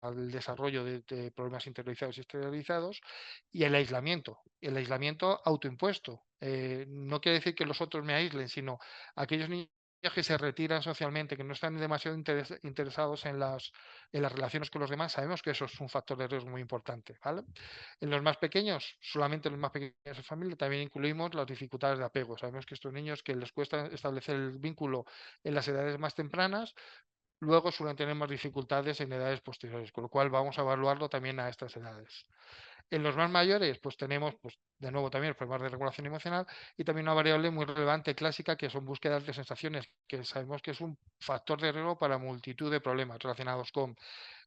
el desarrollo de problemas interiorizados y exteriorizados, y el aislamiento autoimpuesto. No quiere decir que los otros me aíslen, sino aquellos niños que se retiran socialmente, que no están demasiado interesados en las relaciones con los demás, sabemos que eso es un factor de riesgo muy importante, ¿vale? En los más pequeños, solamente en los más pequeños de familia, también incluimos las dificultades de apego. Sabemos que estos niños que les cuesta establecer el vínculo en las edades más tempranas, luego suelen tener más dificultades en edades posteriores, con lo cual vamos a evaluarlo también a estas edades. En los más mayores, pues tenemos, pues, de nuevo también problemas de regulación emocional y también una variable muy relevante clásica que son búsquedas de sensaciones, que sabemos que es un factor de riesgo para multitud de problemas relacionados con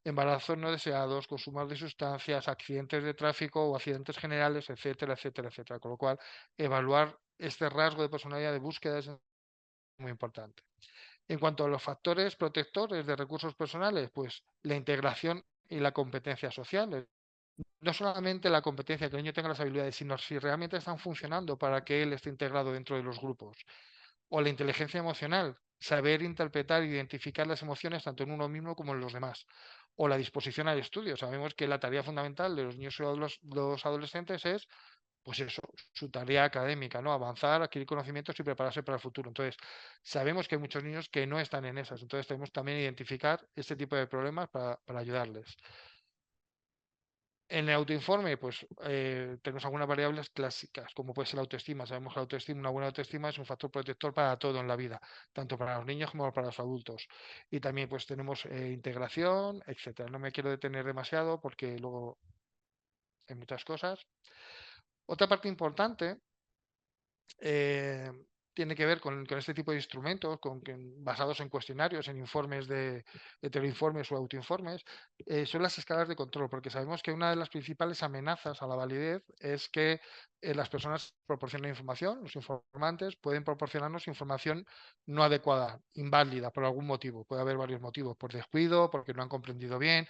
embarazos no deseados, consumo de sustancias, accidentes de tráfico o accidentes generales, etcétera, etcétera, etcétera. Con lo cual, evaluar este rasgo de personalidad de búsqueda es muy importante. En cuanto a los factores protectores de recursos personales, pues la integración y la competencia social. No solamente la competencia, que el niño tenga las habilidades, sino si realmente están funcionando para que él esté integrado dentro de los grupos. O la inteligencia emocional, saber interpretar e identificar las emociones tanto en uno mismo como en los demás. O la disposición al estudio. Sabemos que la tarea fundamental de los niños y los adolescentes es, pues eso, su tarea académica, ¿no? Avanzar, adquirir conocimientos y prepararse para el futuro. Entonces, sabemos que hay muchos niños que no están en esas. Entonces, tenemos también que identificar este tipo de problemas para ayudarles. En el autoinforme, pues tenemos algunas variables clásicas, como puede ser la autoestima. Sabemos que la autoestima, una buena autoestima es un factor protector para todo en la vida, tanto para los niños como para los adultos. Y también pues tenemos integración, etcétera. No me quiero detener demasiado porque luego hay muchas cosas. Otra parte importante eh, tiene que ver con este tipo de instrumentos, basados en cuestionarios, en informes de heteroinformes o autoinformes, son las escalas de control, porque sabemos que una de las principales amenazas a la validez es que las personas proporcionan información, los informantes pueden proporcionarnos información no adecuada, inválida por algún motivo. Puede haber varios motivos, por descuido, porque no han comprendido bien,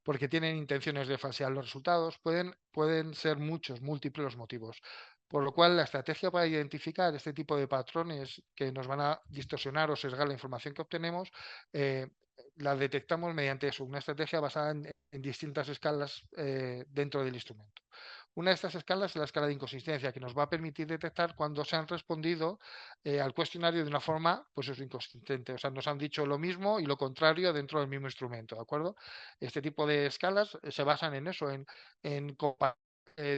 porque tienen intenciones de falsear los resultados, pueden ser muchos, múltiples los motivos. Por lo cual, la estrategia para identificar este tipo de patrones que nos van a distorsionar o sesgar la información que obtenemos, eh, la detectamos mediante eso, una estrategia basada en distintas escalas dentro del instrumento. Una de estas escalas es la escala de inconsistencia, que nos va a permitir detectar cuando se han respondido al cuestionario de una forma, pues es inconsistente. O sea, nos han dicho lo mismo y lo contrario dentro del mismo instrumento, ¿de acuerdo? Este tipo de escalas se basan en eso, en comparar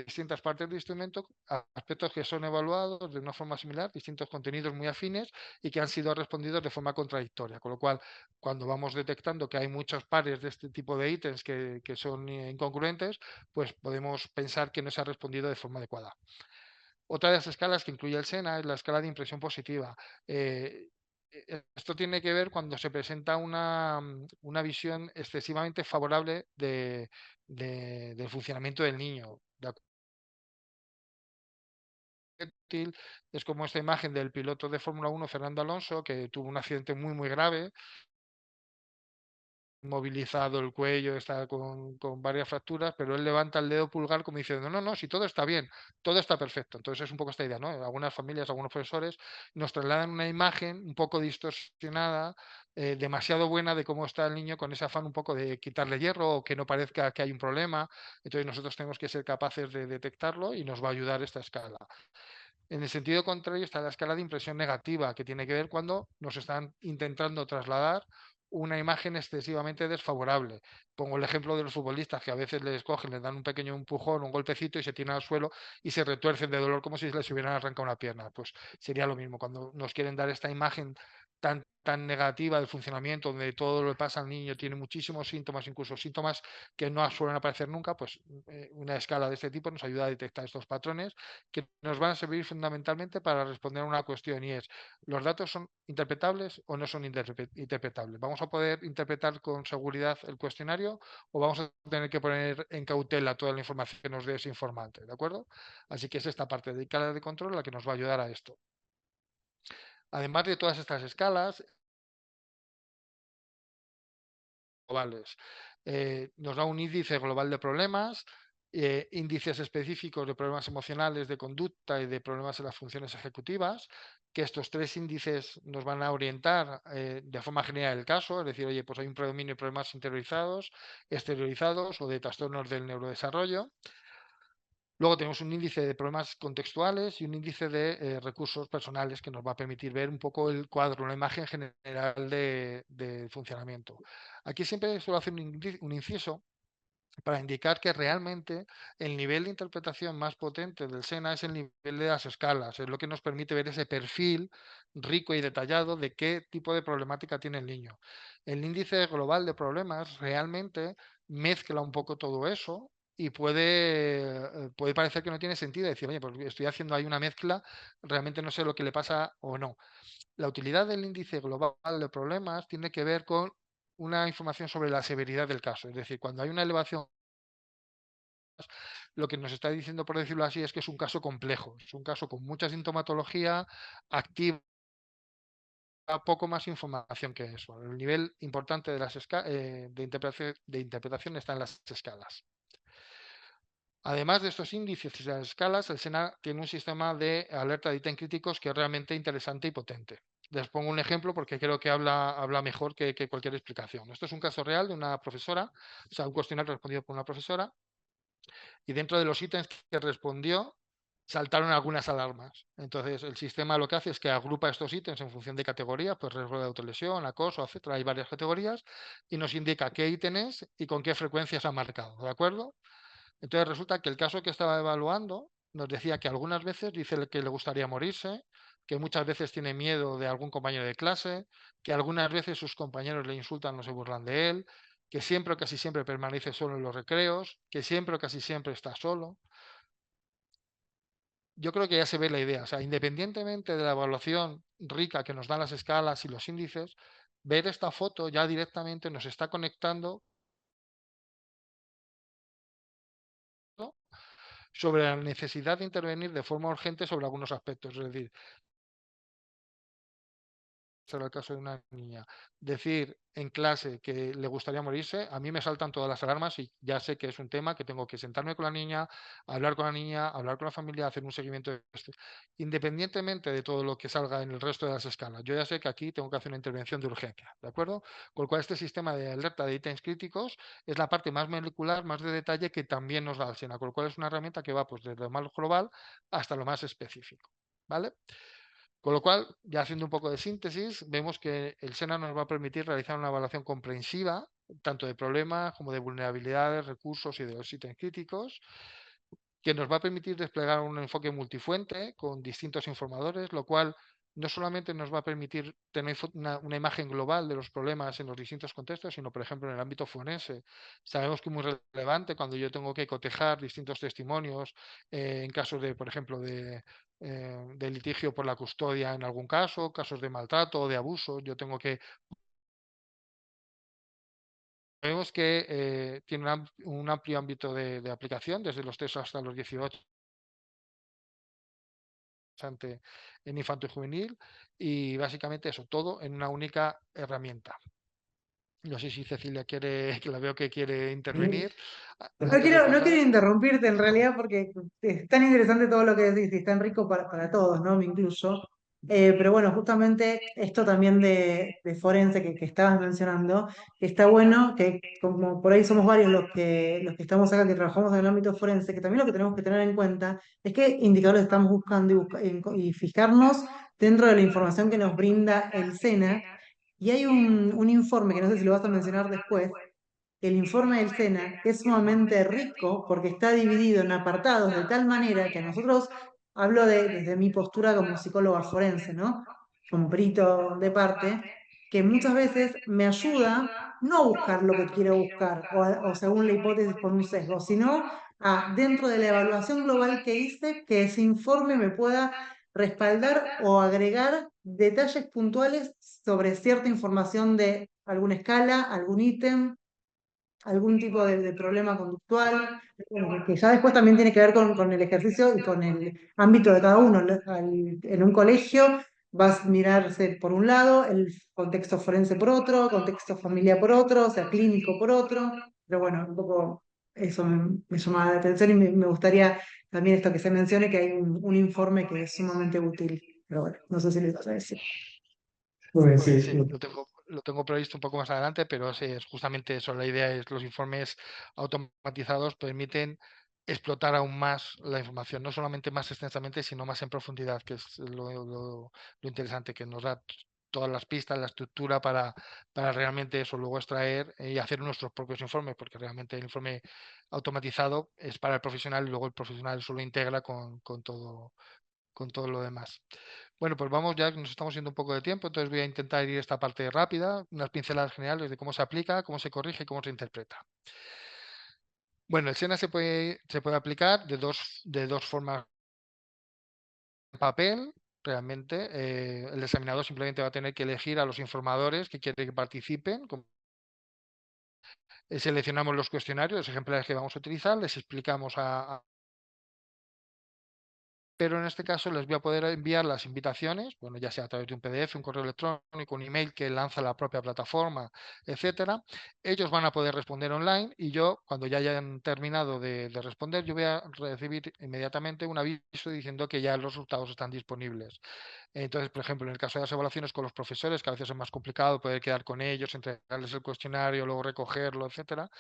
distintas partes del instrumento, aspectos que son evaluados de una forma similar, distintos contenidos muy afines y que han sido respondidos de forma contradictoria. Con lo cual, cuando vamos detectando que hay muchos pares de este tipo de ítems que son incongruentes, pues podemos pensar que no se ha respondido de forma adecuada. Otra de las escalas que incluye el SENA es la escala de impresión positiva. Esto tiene que ver cuando se presenta una visión excesivamente favorable del funcionamiento del niño. Es como esta imagen del piloto de Fórmula 1, Fernando Alonso, que tuvo un accidente muy, muy grave inmovilizado el cuello, está con varias fracturas, pero él levanta el dedo pulgar como diciendo, no, no, si todo está bien, todo está perfecto. Entonces es un poco esta idea, ¿no? Algunas familias, algunos profesores nos trasladan una imagen un poco distorsionada, demasiado buena de cómo está el niño con ese afán un poco de quitarle hierro o que no parezca que hay un problema. Entonces nosotros tenemos que ser capaces de detectarlo y nos va a ayudar esta escala. En el sentido contrario está la escala de impresión negativa, que tiene que ver cuando nos están intentando trasladar una imagen excesivamente desfavorable. Pongo el ejemplo de los futbolistas que a veces les cogen, les dan un pequeño empujón, un golpecito y se tiran al suelo y se retuercen de dolor como si les hubieran arrancado una pierna. Pues sería lo mismo cuando nos quieren dar esta imagen tan negativa del funcionamiento, donde todo lo que pasa al niño tiene muchísimos síntomas, incluso síntomas que no suelen aparecer nunca, pues una escala de este tipo nos ayuda a detectar estos patrones que nos van a servir fundamentalmente para responder a una cuestión y es, ¿los datos son interpretables o no son interpretables? ¿Vamos a poder interpretar con seguridad el cuestionario o vamos a tener que poner en cautela toda la información que nos dé ese informante? ¿De acuerdo? Así que es esta parte de escala de control la que nos va a ayudar a esto. Además de todas estas escalas globales, nos da un índice global de problemas, índices específicos de problemas emocionales, de conducta y de problemas en las funciones ejecutivas, que estos tres índices nos van a orientar de forma general el caso, es decir, oye, pues hay un predominio de problemas interiorizados, exteriorizados o de trastornos del neurodesarrollo. Luego tenemos un índice de problemas contextuales y un índice de recursos personales que nos va a permitir ver un poco el cuadro, una imagen general de funcionamiento. Aquí siempre suelo hacer un inciso para indicar que realmente el nivel de interpretación más potente del SENA es el nivel de las escalas, es lo que nos permite ver ese perfil rico y detallado de qué tipo de problemática tiene el niño. El índice global de problemas realmente mezcla un poco todo eso y puede parecer que no tiene sentido decir, oye, pues estoy haciendo ahí una mezcla, realmente no sé lo que le pasa o no. La utilidad del índice global de problemas tiene que ver con una información sobre la severidad del caso. Es decir, cuando hay una elevación, lo que nos está diciendo, por decirlo así, es que es un caso complejo. Es un caso con mucha sintomatología activa, poco más información que eso. El nivel importante de las de interpretación está en las escalas. Además de estos índices y las escalas, el SENA tiene un sistema de alerta de ítem críticos que es realmente interesante y potente. Les pongo un ejemplo porque creo que habla mejor que cualquier explicación. Esto es un caso real de una profesora, o sea, un cuestionario respondido por una profesora, y dentro de los ítems que respondió saltaron algunas alarmas. Entonces, el sistema lo que hace es que agrupa estos ítems en función de categorías, pues riesgo de autolesión, acoso, etcétera. Hay varias categorías y nos indica qué ítem es y con qué frecuencia se ha marcado, ¿de acuerdo? Entonces resulta que el caso que estaba evaluando nos decía que algunas veces dice que le gustaría morirse, que muchas veces tiene miedo de algún compañero de clase, que algunas veces sus compañeros le insultan o se burlan de él, que siempre o casi siempre permanece solo en los recreos, que siempre o casi siempre está solo. Yo creo que ya se ve la idea, o sea, independientemente de la evaluación rica que nos dan las escalas y los índices, ver esta foto ya directamente nos está conectando, ¿no?, sobre la necesidad de intervenir de forma urgente sobre algunos aspectos. Es decir, será el caso de una niña, decir en clase que le gustaría morirse, a mí me saltan todas las alarmas y ya sé que es un tema que tengo que sentarme con la niña, hablar con la niña, hablar con la familia, hacer un seguimiento de este, independientemente de todo lo que salga en el resto de las escalas. Yo ya sé que aquí tengo que hacer una intervención de urgencia, ¿de acuerdo? Con lo cual este sistema de alerta de ítems críticos es la parte más molecular, más de detalle que también nos da el SENA, con lo cual es una herramienta que va pues desde lo más global hasta lo más específico, ¿vale? Con lo cual, ya haciendo un poco de síntesis, vemos que el SENA nos va a permitir realizar una evaluación comprensiva, tanto de problemas como de vulnerabilidades, recursos y de los ítems críticos, que nos va a permitir desplegar un enfoque multifuente con distintos informadores, lo cual no solamente nos va a permitir tener una imagen global de los problemas en los distintos contextos, sino, por ejemplo, en el ámbito forense. Sabemos que es muy relevante cuando yo tengo que cotejar distintos testimonios en casos de, por ejemplo, de litigio por la custodia en algún caso, casos de maltrato o de abuso. Yo tengo que Vemos que tiene un amplio ámbito de aplicación, desde los 3 hasta los 18 en infanto y juvenil, y básicamente eso, todo en una única herramienta. No sé si Cecilia quiere, que la veo que quiere intervenir No antes de quiero, no quiero pasar. interrumpirte en realidad porque es tan interesante todo lo que decís y es tan rico para todos, ¿no? Me incluyo. Pero bueno, justamente esto también de forense que estabas mencionando, que está bueno, que como por ahí somos varios los que estamos acá, que trabajamos en el ámbito forense, que también lo que tenemos que tener en cuenta es qué indicadores estamos buscando y fijarnos dentro de la información que nos brinda el SENA. Y hay un informe que no sé si lo vas a mencionar después, el informe del SENA, que es sumamente rico porque está dividido en apartados de tal manera que a nosotros, hablo desde mi postura como psicóloga forense, ¿no? Como perito de parte, que muchas veces me ayuda no a buscar lo que quiero buscar o según la hipótesis con un sesgo, sino a, dentro de la evaluación global que hice, que ese informe me pueda respaldar o agregar detalles puntuales sobre cierta información de alguna escala, algún ítem, algún tipo de problema conductual, bueno, que ya después también tiene que ver con el ejercicio y con el ámbito de cada uno. En un colegio vas a mirarse por un lado, el contexto forense por otro, contexto familiar por otro, o sea, clínico por otro, pero bueno, un poco eso me llama la atención y me gustaría también esto que se mencione, que hay un informe que es sumamente útil, pero bueno, no sé si le vas a decir. Pues Sí, sí, sí, lo tengo previsto un poco más adelante, pero sí, es justamente eso. La idea es los informes automatizados permiten explotar aún más la información, no solamente más extensamente, sino más en profundidad, que es lo interesante, que nos da todas las pistas, la estructura para realmente eso luego extraer y hacer nuestros propios informes, porque realmente el informe automatizado es para el profesional y luego el profesional solo integra con todo lo demás. Bueno, pues vamos ya, que nos estamos yendo un poco de tiempo, entonces voy a intentar ir esta parte rápida, unas pinceladas generales de cómo se aplica, cómo se corrige y cómo se interpreta. Bueno, el SENA se puede aplicar de dos formas. En papel, realmente, el examinador simplemente va a tener que elegir a los informadores que quiere que participen. Seleccionamos los cuestionarios, los ejemplares que vamos a utilizar, les explicamos pero en este caso les voy a poder enviar las invitaciones, bueno, ya sea a través de un PDF, un correo electrónico, un email que lanza la propia plataforma, etcétera. Ellos van a poder responder online y yo, cuando ya hayan terminado de responder, yo voy a recibir inmediatamente un aviso diciendo que ya los resultados están disponibles. Entonces, por ejemplo, en el caso de las evaluaciones con los profesores, que a veces es más complicado poder quedar con ellos, entregarles el cuestionario, luego recogerlo, etcétera,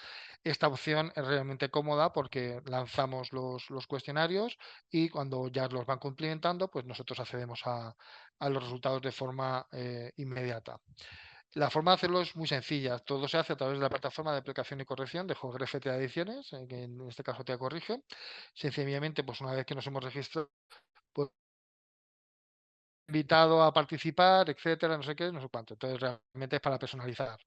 esta opción es realmente cómoda porque lanzamos los cuestionarios y cuando ya los van cumplimentando, pues nosotros accedemos a los resultados de forma inmediata. La forma de hacerlo es muy sencilla. Todo se hace a través de la plataforma de aplicación y corrección de Jogrefete Ediciones, que en este caso te corrige. Sencillamente, pues una vez que nos hemos registrado, pues invitado a participar, etcétera, no sé qué, no sé cuánto. Entonces realmente es para personalizar.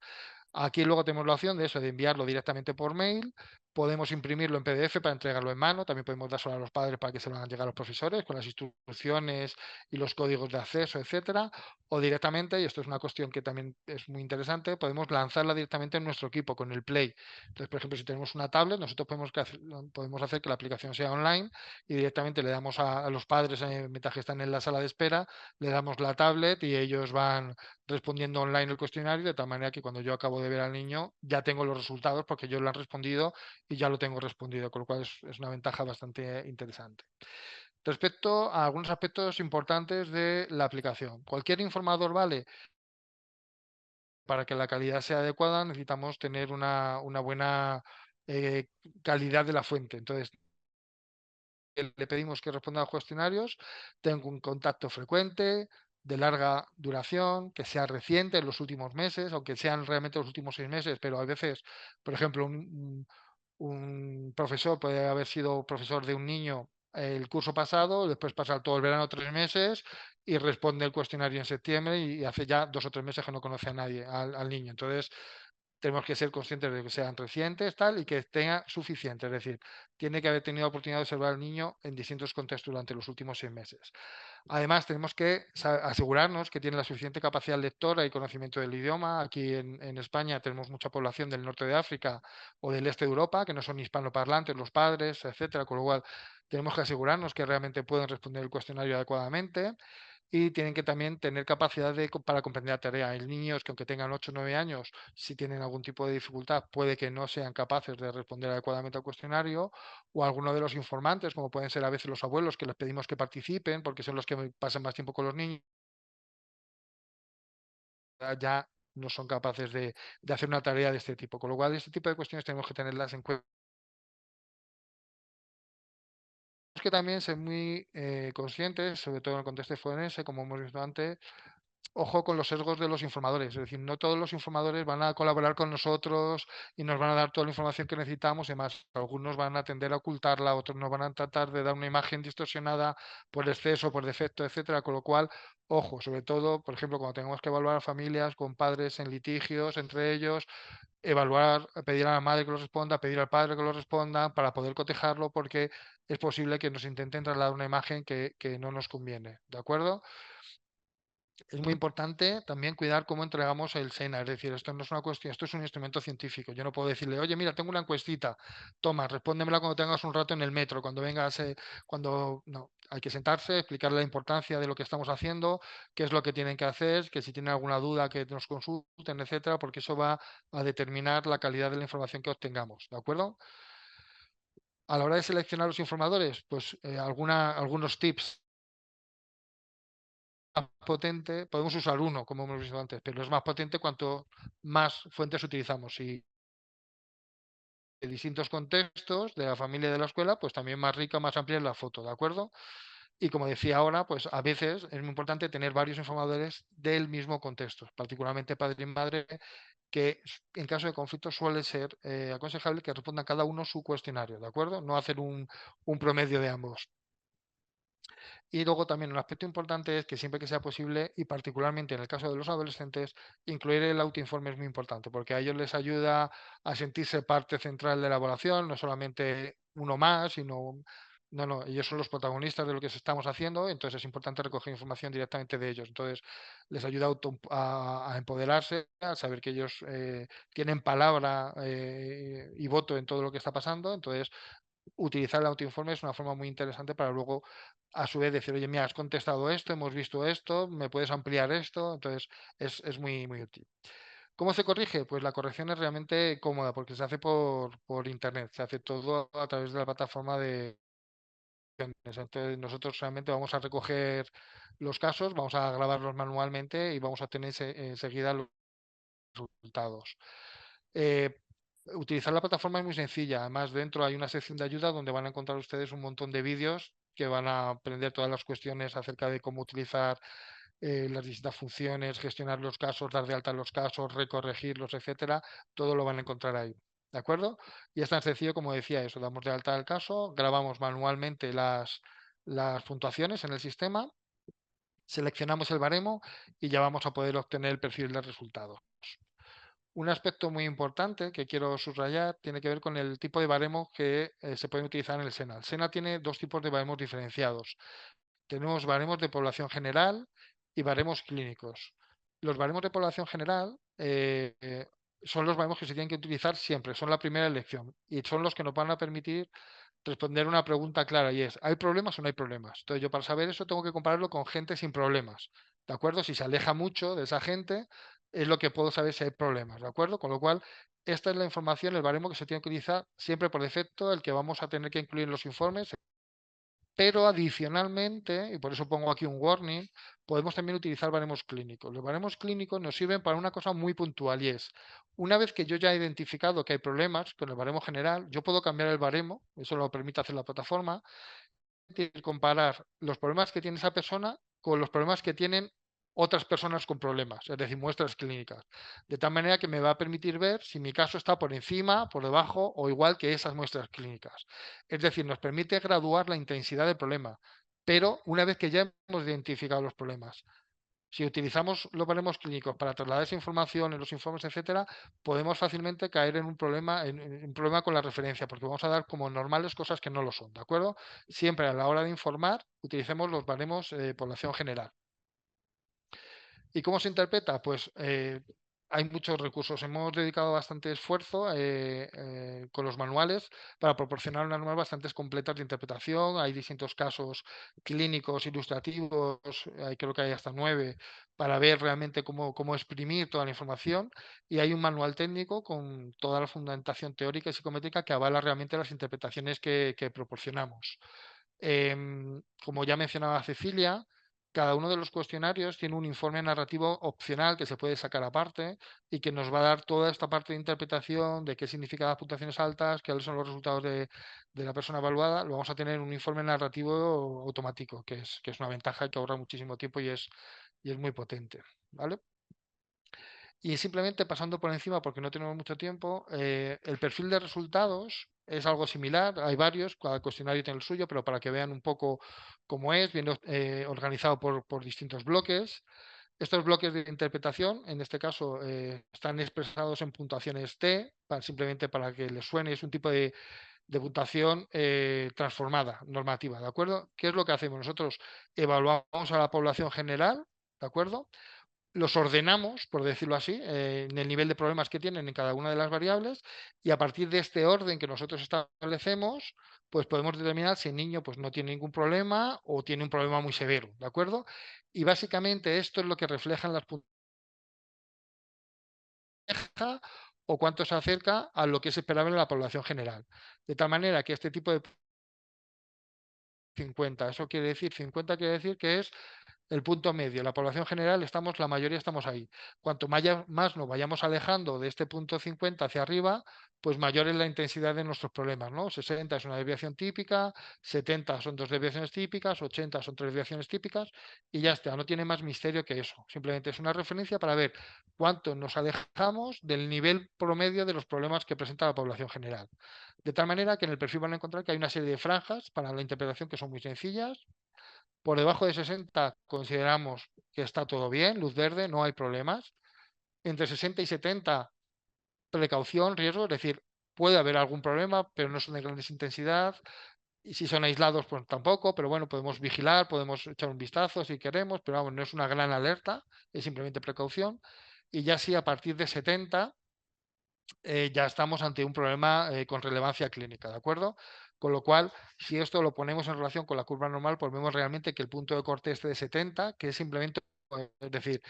Aquí luego tenemos la opción de eso, de enviarlo directamente por mail. Podemos imprimirlo en PDF para entregarlo en mano. También podemos dárselo a los padres para que se lo hagan llegar a los profesores con las instrucciones y los códigos de acceso, etcétera. O directamente, y esto es una cuestión que también es muy interesante, podemos lanzarla directamente en nuestro equipo con el Play. Entonces, por ejemplo, si tenemos una tablet, nosotros podemos hacer que la aplicación sea online y directamente le damos a los padres, mientras que están en la sala de espera, le damos la tablet y ellos van respondiendo online el cuestionario, de tal manera que cuando yo acabo de ver al niño ya tengo los resultados porque yo lo han respondido y ya lo tengo respondido, con lo cual es una ventaja bastante interesante. Respecto a algunos aspectos importantes de la aplicación, cualquier informador vale. Para que la calidad sea adecuada necesitamos tener una buena eh, calidad de la fuente. Entonces, le pedimos que responda a los cuestionarios, tenga un contacto frecuente, de larga duración, que sea reciente en los últimos meses, aunque sean realmente los últimos 6 meses, pero a veces, por ejemplo, un profesor puede haber sido profesor de un niño el curso pasado, después pasar todo el verano 3 meses y responde el cuestionario en septiembre y hace ya 2 o 3 meses que no conoce a nadie, al niño. Entonces, tenemos que ser conscientes de que sean recientes tal y que tenga suficiente, es decir, tiene que haber tenido la oportunidad de observar al niño en distintos contextos durante los últimos 6 meses. Además, tenemos que asegurarnos que tiene la suficiente capacidad lectora y conocimiento del idioma. Aquí en España tenemos mucha población del norte de África o del este de Europa que no son hispanoparlantes, los padres, etcétera, con lo cual tenemos que asegurarnos que realmente pueden responder el cuestionario adecuadamente y tienen que también tener capacidad para comprender la tarea. Hay niños que aunque tengan 8 o 9 años, si tienen algún tipo de dificultad, puede que no sean capaces de responder adecuadamente al cuestionario, o alguno de los informantes, como pueden ser a veces los abuelos, que les pedimos que participen porque son los que pasan más tiempo con los niños, ya no son capaces de hacer una tarea de este tipo. Con lo cual, este tipo de cuestiones tenemos que tenerlas en cuenta. Que también ser muy conscientes, sobre todo en el contexto forense, como hemos visto antes, ojo con los sesgos de los informadores. Es decir, no todos los informadores van a colaborar con nosotros y nos van a dar toda la información que necesitamos. Además, algunos van a tender a ocultarla, otros nos van a tratar de dar una imagen distorsionada por exceso, por defecto, etcétera. Con lo cual, ojo, sobre todo, por ejemplo, cuando tenemos que evaluar a familias con padres en litigios entre ellos, evaluar, pedir a la madre que lo responda, pedir al padre que lo responda para poder cotejarlo, porque es posible que nos intenten trasladar una imagen que no nos conviene. ¿De acuerdo? Es muy importante también cuidar cómo entregamos el SENA, es decir, esto no es una cuestión, esto es un instrumento científico. Yo no puedo decirle, oye, mira, tengo una encuestita, toma, respóndemela cuando tengas un rato en el metro, cuando vengas, cuando no, hay que sentarse, explicarle la importancia de lo que estamos haciendo, qué es lo que tienen que hacer, que si tienen alguna duda que nos consulten, etcétera, porque eso va a determinar la calidad de la información que obtengamos, ¿de acuerdo? A la hora de seleccionar los informadores, pues algunos tips más potente, podemos usar uno, como hemos visto antes, pero es más potente cuanto más fuentes utilizamos. Y de distintos contextos de la familia y de la escuela, pues también más rica, más amplia es la foto, ¿de acuerdo? Y como decía ahora, pues a veces es muy importante tener varios informadores del mismo contexto, particularmente padre y madre, que en caso de conflicto suele ser aconsejable que respondan cada uno su cuestionario, ¿de acuerdo? No hacer un promedio de ambos. Y luego también un aspecto importante es que siempre que sea posible, y particularmente en el caso de los adolescentes, incluir el autoinforme es muy importante, porque a ellos les ayuda a sentirse parte central de la evaluación, no solamente uno más, sino, no, ellos son los protagonistas de lo que estamos haciendo, entonces es importante recoger información directamente de ellos. Entonces les ayuda a empoderarse, a saber que ellos tienen palabra y voto en todo lo que está pasando. Entonces utilizar el autoinforme es una forma muy interesante para luego, a su vez, decir, oye, mira, has contestado esto, hemos visto esto, me puedes ampliar esto. Entonces, es muy, muy útil. ¿Cómo se corrige? Pues la corrección es realmente cómoda porque se hace por internet, se hace todo a través de la plataforma de... Entonces, nosotros realmente vamos a recoger los casos, vamos a grabarlos manualmente y vamos a tener enseguida los resultados. Eh, Utilizar la plataforma es muy sencilla. Además, dentro hay una sección de ayuda donde van a encontrar ustedes un montón de vídeos que van a aprender todas las cuestiones acerca de cómo utilizar las distintas funciones, gestionar los casos, dar de alta los casos, recorregirlos, etcétera. Todo lo van a encontrar ahí. ¿De acuerdo? Y es tan sencillo como decía eso. Damos de alta el caso, grabamos manualmente las puntuaciones en el sistema, seleccionamos el baremo y ya vamos a poder obtener el perfil de resultados. Un aspecto muy importante que quiero subrayar tiene que ver con el tipo de baremo que se pueden utilizar en el SENA. El SENA tiene dos tipos de baremos diferenciados. Tenemos baremos de población general y baremos clínicos. Los baremos de población general son los baremos que se tienen que utilizar siempre, son la primera elección y son los que nos van a permitir responder una pregunta clara y es, ¿hay problemas o no hay problemas? Entonces yo para saber eso tengo que compararlo con gente sin problemas, ¿de acuerdo? Si se aleja mucho de esa gente, es lo que puedo saber si hay problemas, ¿de acuerdo? Con lo cual, esta es la información, el baremo que se tiene que utilizar siempre por defecto, el que vamos a tener que incluir en los informes. Pero adicionalmente, y por eso pongo aquí un warning, podemos también utilizar baremos clínicos. Los baremos clínicos nos sirven para una cosa muy puntual y es, una vez que yo ya he identificado que hay problemas con el baremo general, yo puedo cambiar el baremo, eso lo permite hacer la plataforma, y comparar los problemas que tiene esa persona con los problemas que tienen otras personas con problemas, es decir, muestras clínicas. De tal manera que me va a permitir ver si mi caso está por encima, por debajo o igual que esas muestras clínicas. Es decir, nos permite graduar la intensidad del problema, pero una vez que ya hemos identificado los problemas. Si utilizamos los baremos clínicos para trasladar esa información en los informes, etcétera, podemos fácilmente caer en un problema, en un problema con la referencia, porque vamos a dar como normales cosas que no lo son, ¿de acuerdo? Siempre a la hora de informar, utilicemos los baremos población general. ¿Y cómo se interpreta? Pues hay muchos recursos. Hemos dedicado bastante esfuerzo con los manuales para proporcionar unas normas bastante completas de interpretación. Hay distintos casos clínicos, ilustrativos, creo que hay hasta 9, para ver realmente cómo exprimir toda la información. Y hay un manual técnico con toda la fundamentación teórica y psicométrica que avala realmente las interpretaciones que proporcionamos. Como ya mencionaba Cecilia, cada uno de los cuestionarios tiene un informe narrativo opcional que se puede sacar aparte y que nos va a dar toda esta parte de interpretación de qué significan las puntuaciones altas, cuáles son los resultados de la persona evaluada. Lo vamos a tener en un informe narrativo automático, que es una ventaja que ahorra muchísimo tiempo y es muy potente. ¿Vale? Y simplemente pasando por encima, porque no tenemos mucho tiempo, el perfil de resultados es algo similar, hay varios, cada cuestionario tiene el suyo, pero para que vean un poco cómo es, viene organizado por distintos bloques. Estos bloques de interpretación, en este caso, están expresados en puntuaciones T, simplemente para que les suene, es un tipo de puntuación transformada, normativa, ¿de acuerdo? ¿Qué es lo que hacemos? Nosotros evaluamos a la población general, ¿de acuerdo? Los ordenamos, por decirlo así, en el nivel de problemas que tienen en cada una de las variables, y a partir de este orden que nosotros establecemos, pues podemos determinar si el niño pues, no tiene ningún problema o tiene un problema muy severo, ¿de acuerdo? Y básicamente esto es lo que reflejan las puntuaciones o cuánto se acerca a lo que es esperable en la población general. De tal manera que este tipo de 50, eso quiere decir, 50 quiere decir que es el punto medio. La población general, la mayoría estamos ahí. Cuanto más nos vayamos alejando de este punto 50 hacia arriba, pues mayor es la intensidad de nuestros problemas, ¿no? 60 es una desviación típica, 70 son 2 desviaciones típicas, 80 son 3 desviaciones típicas, y ya está, no tiene más misterio que eso. Simplemente es una referencia para ver cuánto nos alejamos del nivel promedio de los problemas que presenta la población general. De tal manera que en el perfil van a encontrar que hay una serie de franjas para la interpretación que son muy sencillas. Por debajo de 60 consideramos que está todo bien, luz verde, no hay problemas. Entre 60 y 70, precaución, riesgo, es decir, puede haber algún problema, pero no son de gran intensidad. Y si son aislados, pues tampoco, pero bueno, podemos vigilar, podemos echar un vistazo si queremos, pero vamos, no es una gran alerta, es simplemente precaución. Y ya si a partir de 70 ya estamos ante un problema con relevancia clínica, ¿de acuerdo? Con lo cual, si esto lo ponemos en relación con la curva normal, pues vemos realmente que el punto de corte este de 70, que es simplemente, es decir,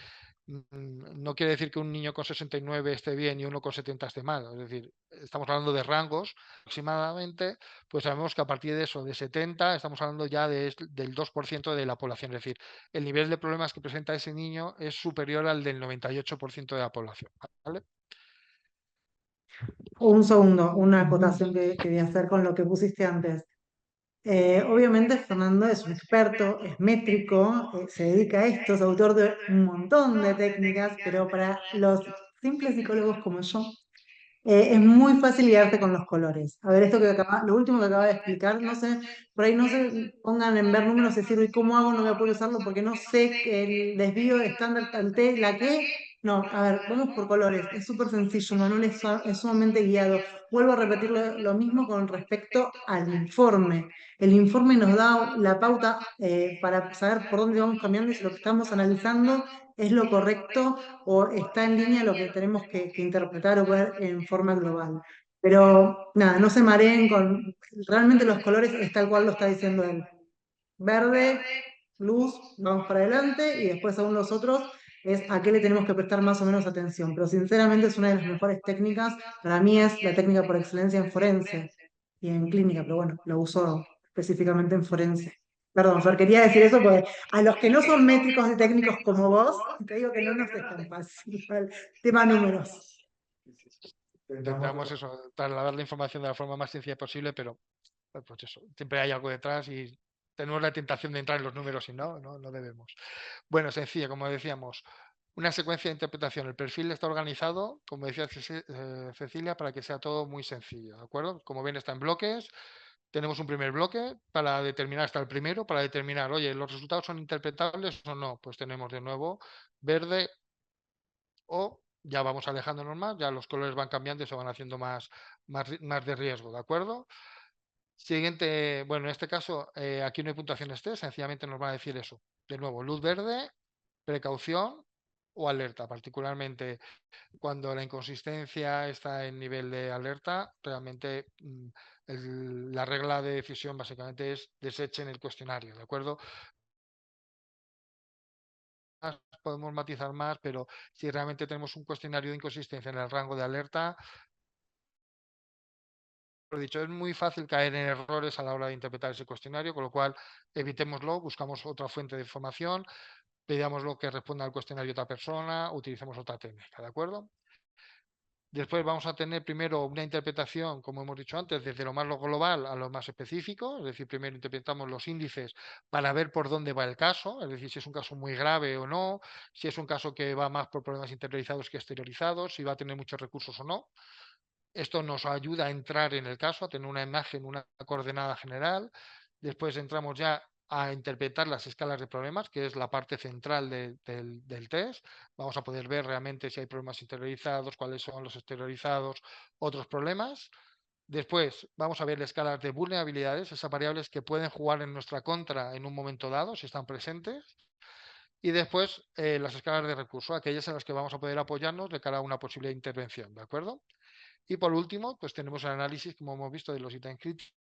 no quiere decir que un niño con 69 esté bien y uno con 70 esté mal, es decir, estamos hablando de rangos aproximadamente, pues sabemos que a partir de eso, de 70, estamos hablando ya del 2% de la población, es decir, el nivel de problemas que presenta ese niño es superior al del 98% de la población, ¿vale? Un segundo, una acotación que quería hacer con lo que pusiste antes. Obviamente Fernando es un experto, es métrico, se dedica a esto, es autor de un montón de técnicas, pero para los simples psicólogos como yo, es muy fácil guiarte con los colores. A ver, lo último que acaba de explicar, no sé, por ahí no se pongan en ver números y decir, uy, ¿cómo hago? No voy a poder usarlo porque no sé que el desvío estándar al T, la que. No, a ver, vamos por colores. Es súper sencillo, Manuel es sumamente guiado. Vuelvo a repetir lo mismo con respecto al informe. El informe nos da la pauta para saber por dónde vamos cambiando y si lo que estamos analizando es lo correcto o está en línea lo que tenemos que interpretar o ver en forma global. Pero nada, no se mareen realmente los colores es tal cual lo está diciendo él. Verde, luz, vamos para adelante y después según los otros es a qué le tenemos que prestar más o menos atención. Pero sinceramente es una de las mejores técnicas, para mí es la técnica por excelencia en forense y en clínica, pero bueno, lo uso específicamente en forense. Perdón, Fer, quería decir eso porque a los que no son métricos y técnicos como vos, te digo que no nos es tan fácil el tema números. Intentamos eso, trasladar la información de la forma más sencilla posible, pero pues eso, siempre hay algo detrás y tenemos la tentación de entrar en los números y no debemos. Bueno, sencilla, como decíamos, una secuencia de interpretación. El perfil está organizado, como decía Cecilia, para que sea todo muy sencillo, ¿de acuerdo? Como ven, está en bloques. Tenemos un primer bloque para determinar, hasta el primero, para determinar, oye, ¿los resultados son interpretables o no? Pues tenemos de nuevo verde o ya vamos alejándonos más, ya los colores van cambiando y se van haciendo más de riesgo, ¿de acuerdo? Siguiente, bueno, en este caso, aquí no hay puntuaciones T, sencillamente nos va a decir eso. De nuevo, luz verde, precaución, o alerta, particularmente cuando la inconsistencia está en nivel de alerta, realmente la regla de decisión básicamente es desechen el cuestionario, ¿de acuerdo? Podemos matizar más, pero si realmente tenemos un cuestionario de inconsistencia en el rango de alerta, lo dicho, es muy fácil caer en errores a la hora de interpretar ese cuestionario, con lo cual evitémoslo, buscamos otra fuente de información, pidámoslo que responda al cuestionario otra persona, utilicemos otra técnica, ¿de acuerdo? Después vamos a tener primero una interpretación, como hemos dicho antes, desde lo más global a lo más específico, es decir, primero interpretamos los índices para ver por dónde va el caso, es decir, si es un caso muy grave o no, si es un caso que va más por problemas interiorizados que exteriorizados, si va a tener muchos recursos o no. Esto nos ayuda a entrar en el caso, a tener una imagen, una coordenada general. Después entramos ya a interpretar las escalas de problemas, que es la parte central del test. Vamos a poder ver realmente si hay problemas interiorizados, cuáles son los exteriorizados, otros problemas. Después vamos a ver escalas de vulnerabilidades, esas variables que pueden jugar en nuestra contra en un momento dado, si están presentes. Y después las escalas de recursos, aquellas en las que vamos a poder apoyarnos de cara a una posible intervención, ¿de acuerdo? Y por último, pues tenemos el análisis, como hemos visto, de los ítems críticos,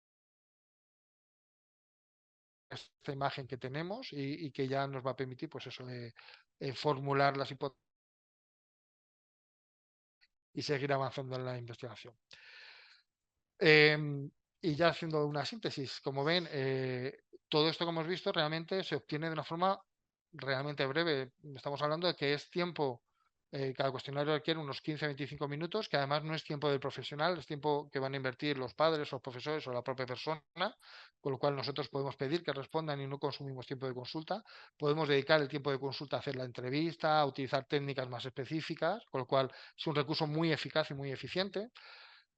esta imagen que tenemos y que ya nos va a permitir, pues eso, formular las hipótesis y seguir avanzando en la investigación. Y ya haciendo una síntesis, como ven, todo esto que hemos visto realmente se obtiene de una forma realmente breve. Estamos hablando de que es tiempo, cada cuestionario requiere unos 15-25 minutos, que además no es tiempo del profesional, es tiempo que van a invertir los padres o los profesores o la propia persona, con lo cual nosotros podemos pedir que respondan y no consumimos tiempo de consulta. Podemos dedicar el tiempo de consulta a hacer la entrevista, a utilizar técnicas más específicas, con lo cual es un recurso muy eficaz y muy eficiente.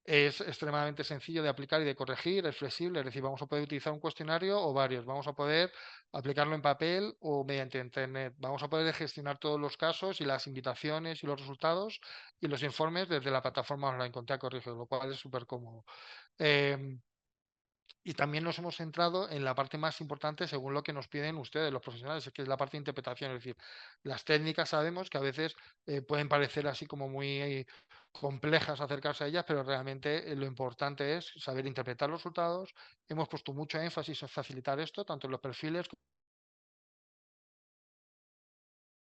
Es extremadamente sencillo de aplicar y de corregir, es flexible, es decir, vamos a poder utilizar un cuestionario o varios, vamos a poder aplicarlo en papel o mediante internet, vamos a poder gestionar todos los casos y las invitaciones y los resultados y los informes desde la plataforma online con Tea Corrige, lo cual es súper cómodo. Y también nos hemos centrado en la parte más importante según lo que nos piden ustedes, los profesionales, que es la parte de interpretación. Es decir, las técnicas sabemos que a veces pueden parecer así como muy complejas acercarse a ellas, pero realmente lo importante es saber interpretar los resultados. Hemos puesto mucho énfasis en facilitar esto, tanto en los perfiles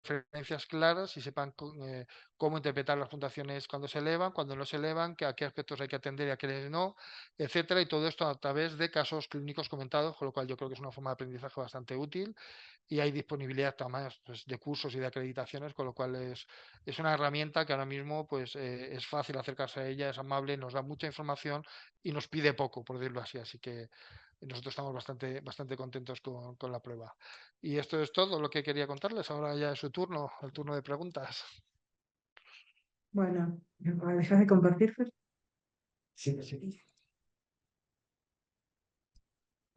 referencias claras y sepan cómo interpretar las puntuaciones cuando se elevan, cuando no se elevan, a qué aspectos hay que atender y a qué no, etcétera, y todo esto a través de casos clínicos comentados, con lo cual yo creo que es una forma de aprendizaje bastante útil y hay disponibilidad además pues, de cursos y de acreditaciones, con lo cual es una herramienta que ahora mismo pues es fácil acercarse a ella, es amable, nos da mucha información y nos pide poco, por decirlo así que nosotros estamos bastante contentos con la prueba. Y esto es todo lo que quería contarles. Ahora ya es su turno, el turno de preguntas. Bueno, ¿me dejas de compartir, Fer? Sí.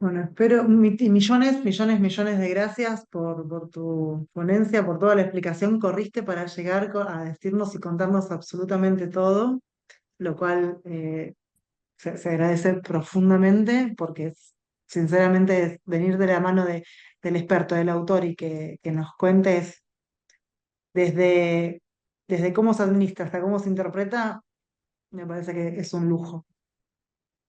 Bueno, espero millones de gracias por tu ponencia, por toda la explicación. Corriste para llegar a decirnos y contarnos absolutamente todo, lo cual se agradece profundamente porque sinceramente venir de la mano del experto, del autor y que nos cuentes desde, desde cómo se administra hasta cómo se interpreta, me parece que es un lujo.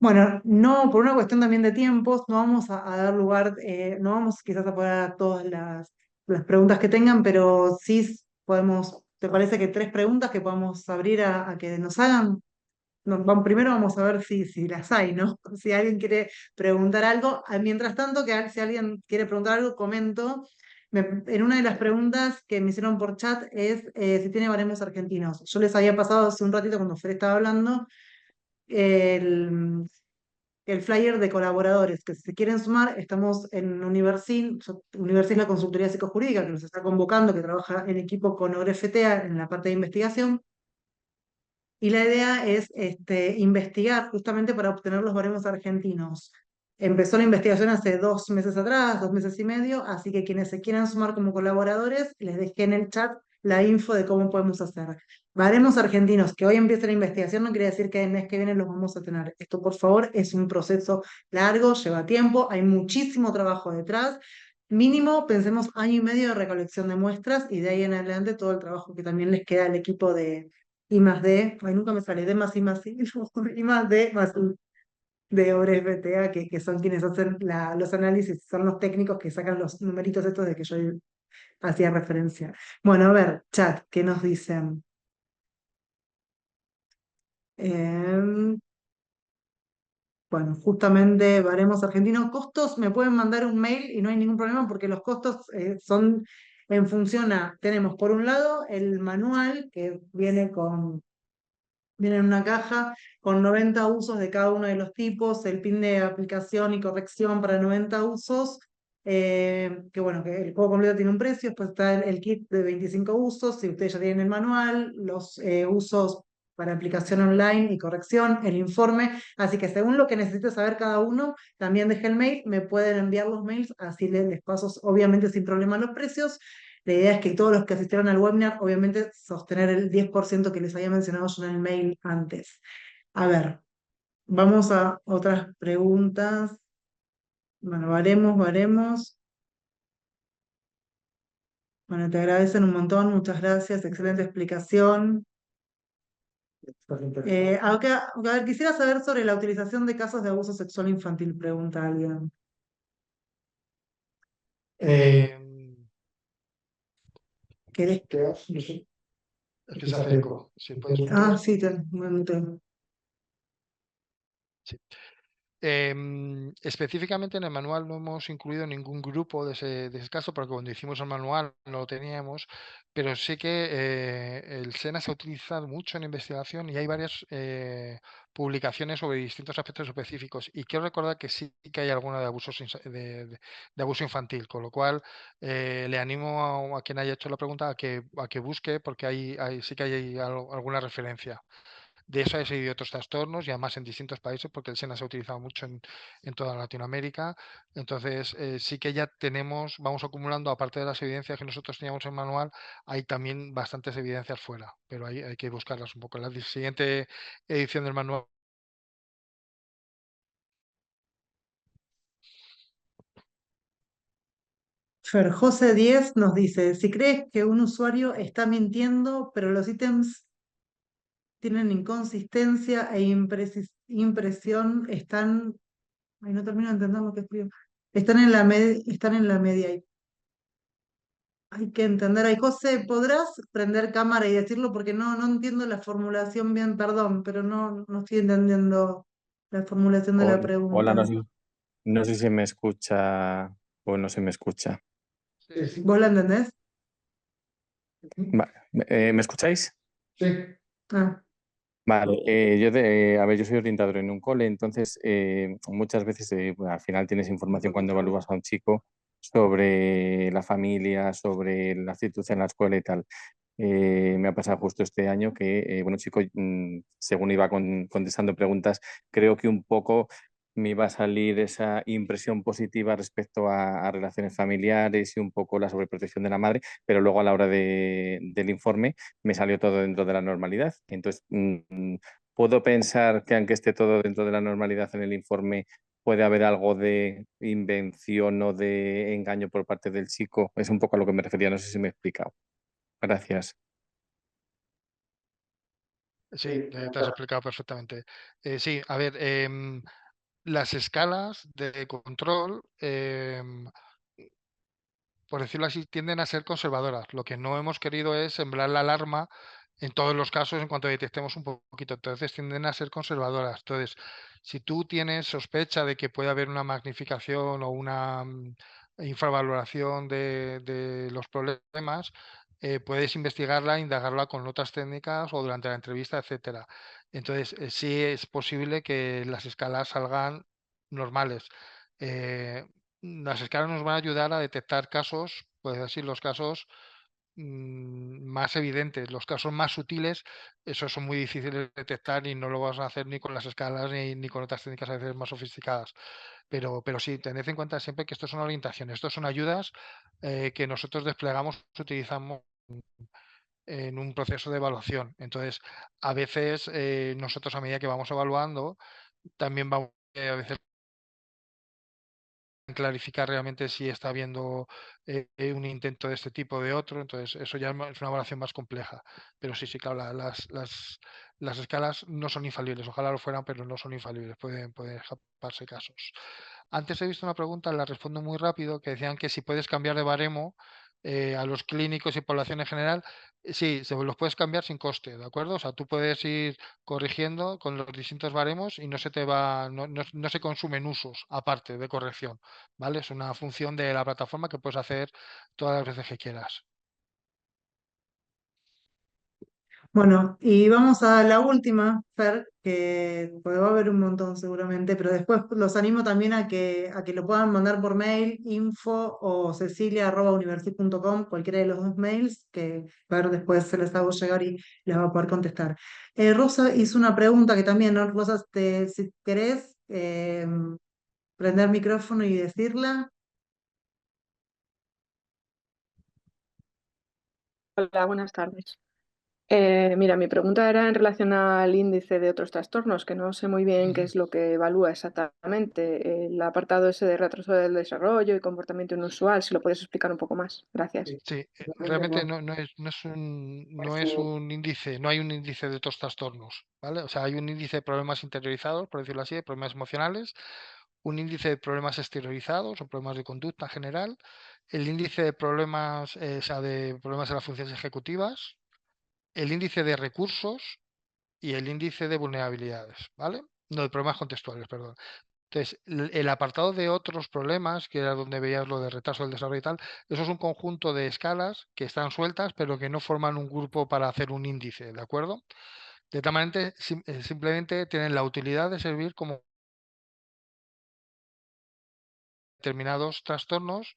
Bueno, no, por una cuestión también de tiempos, no vamos a dar lugar, no vamos quizás a poder dar todas las preguntas que tengan, pero sí podemos, ¿te parece que 3 preguntas que podamos abrir a que nos hagan? No, primero vamos a ver si las hay, ¿no? Si alguien quiere preguntar algo. Mientras tanto, si alguien quiere preguntar algo, comento. En una de las preguntas que me hicieron por chat es si tiene baremos argentinos. Yo les había pasado hace un ratito cuando Fer estaba hablando el, el flyer de colaboradores que si se quieren sumar, estamos en Universin. Universin es la consultoría psicojurídica que nos está convocando, que trabaja en equipo con ORFTA en la parte de investigación. Y la idea es investigar justamente para obtener los baremos argentinos. Empezó la investigación hace 2 meses atrás, 2 meses y medio, así que quienes se quieran sumar como colaboradores, les dejé en el chat la info de cómo podemos hacer. Baremos argentinos, que hoy empieza la investigación, no quiere decir que el mes que viene los vamos a tener. Esto, por favor, es un proceso largo, lleva tiempo, hay muchísimo trabajo detrás. mínimo pensemos año y medio de recolección de muestras y de ahí en adelante todo el trabajo que también les queda al equipo de I+D, ay, nunca me sale, D más I más I, I+D más I de Ores BTA, que son quienes hacen los análisis, son los técnicos que sacan los numeritos estos de que yo hacía referencia. Bueno, a ver, chat, ¿qué nos dicen? Em, bueno, justamente Baremos Argentino. Costos, me pueden mandar un mail y no hay ningún problema porque los costos son en función a, tenemos por un lado el manual que viene en una caja con 90 usos de cada uno de los tipos, el pin de aplicación y corrección para 90 usos, que bueno, que el juego completo tiene un precio, después está el kit de 25 usos, si ustedes ya tienen el manual, los usos para aplicación online y corrección, el informe, así que según lo que necesite saber cada uno, también dejé el mail, me pueden enviar los mails, así les paso obviamente sin problema los precios. La idea es que todos los que asistieron al webinar, obviamente, sostener el 10% que les había mencionado yo en el mail antes. A ver, vamos a otras preguntas. Bueno, varemos. Bueno, te agradecen un montón, muchas gracias, excelente explicación. A ver, quisiera saber sobre la utilización de casos de abuso sexual infantil, pregunta alguien. Em, ¿Querés? No sé, es que se hace eco. Si puedes Ah, mutear. sí, bueno, Sí. Específicamente en el manual no hemos incluido ningún grupo de ese caso, porque cuando hicimos el manual no lo teníamos, pero sí que el SENA se ha utilizado mucho en investigación y hay varias publicaciones sobre distintos aspectos específicos. Y quiero recordar que sí que hay alguna de de abuso infantil, con lo cual le animo a quien haya hecho la pregunta a que busque, porque sí que hay alguna referencia. De eso hay seguido otros trastornos y además en distintos países, porque el SENA se ha utilizado mucho en toda Latinoamérica. Entonces, sí que ya tenemos, vamos acumulando, aparte de las evidencias que nosotros teníamos en manual, hay también bastantes evidencias fuera, pero hay que buscarlas un poco. En la siguiente edición del manual. José 10 nos dice, si crees que un usuario está mintiendo, pero los ítems tienen inconsistencia e impresión, ay, no termino de entender lo que escribo, están en la media. Hay que entender ahí. José, ¿podrás prender cámara y decirlo? Porque no entiendo la formulación bien, perdón, pero no estoy entendiendo la formulación de la Hola, pregunta. no sé si se me escucha o no se me escucha. Sí. ¿Vos la entendés? ¿Me escucháis? Sí. Ah. Vale, a ver, yo soy orientador en un cole, entonces muchas veces bueno, al final tienes información cuando evalúas a un chico sobre la familia, sobre la actitud en la escuela y tal. Me ha pasado justo este año que, bueno, un chico, según iba contestando preguntas, creo que un poco me iba a salir esa impresión positiva respecto a relaciones familiares y un poco la sobreprotección de la madre, pero luego a la hora del informe me salió todo dentro de la normalidad. Entonces, puedo pensar que aunque esté todo dentro de la normalidad en el informe, puede haber algo de invención o de engaño por parte del chico. Es un poco a lo que me refería, no sé si me he explicado. Gracias. Sí, te has explicado perfectamente. Sí, a ver, las escalas de control, por decirlo así, tienden a ser conservadoras. Lo que no hemos querido es sembrar la alarma en todos los casos en cuanto detectemos un poquito. Entonces tienden a ser conservadoras. Entonces, si tú tienes sospecha de que puede haber una magnificación o una infravaloración de los problemas, puedes investigarla, indagarla con otras técnicas o durante la entrevista, etcétera. Entonces, sí es posible que las escalas salgan normales. Eh, las escalas nos van a ayudar a detectar casos, pues decir, los casos más evidentes, los casos más sutiles, esos son muy difíciles de detectar y no lo vas a hacer ni con las escalas ni con otras técnicas a veces más sofisticadas. Pero sí, tened en cuenta siempre que esto son orientaciones, esto son ayudas que nosotros desplegamos, utilizamos en un proceso de evaluación. Entonces, a veces nosotros a medida que vamos evaluando, también vamos a veces clarificar realmente si está habiendo un intento de este tipo o de otro, entonces eso ya es una evaluación más compleja. Pero sí, claro, las escalas no son infalibles, ojalá lo fueran, pero no son infalibles, pueden escaparse casos. Antes he visto una pregunta, la respondo muy rápido, que decían que si puedes cambiar de baremo a los clínicos y población en general. Sí, los puedes cambiar sin coste, ¿de acuerdo? O sea, tú puedes ir corrigiendo con los distintos baremos y no se consumen usos aparte de corrección, ¿vale? Es una función de la plataforma que puedes hacer todas las veces que quieras. Bueno, y vamos a la última, Fer, que pues, va a haber un montón seguramente, pero después los animo también a que lo puedan mandar por mail, info o cecilia@universi.com, cualquiera de los dos mails, que Fer después se les hago llegar y les va a poder contestar. Rosa hizo una pregunta que también, ¿no? Rosa, si querés prender micrófono y decirla. Hola, buenas tardes. Mira, mi pregunta era en relación al índice de otros trastornos, que no sé muy bien qué es lo que evalúa exactamente. El apartado ese de retraso del desarrollo y comportamiento inusual, si lo puedes explicar un poco más. Gracias. Sí, realmente no es un índice, no hay un índice de estos trastornos, ¿vale? O sea, hay un índice de problemas interiorizados, por decirlo así, de problemas emocionales, un índice de problemas exteriorizados o problemas de conducta general, el índice de problemas, o sea, de problemas en las funciones ejecutivas, el índice de recursos y el índice de vulnerabilidades, ¿vale? No, de problemas contextuales, perdón. Entonces, el apartado de otros problemas, que era donde veías lo de retraso del desarrollo y tal, eso es un conjunto de escalas que están sueltas, pero que no forman un grupo para hacer un índice, ¿de acuerdo? De tal manera, simplemente tienen la utilidad de servir como determinados trastornos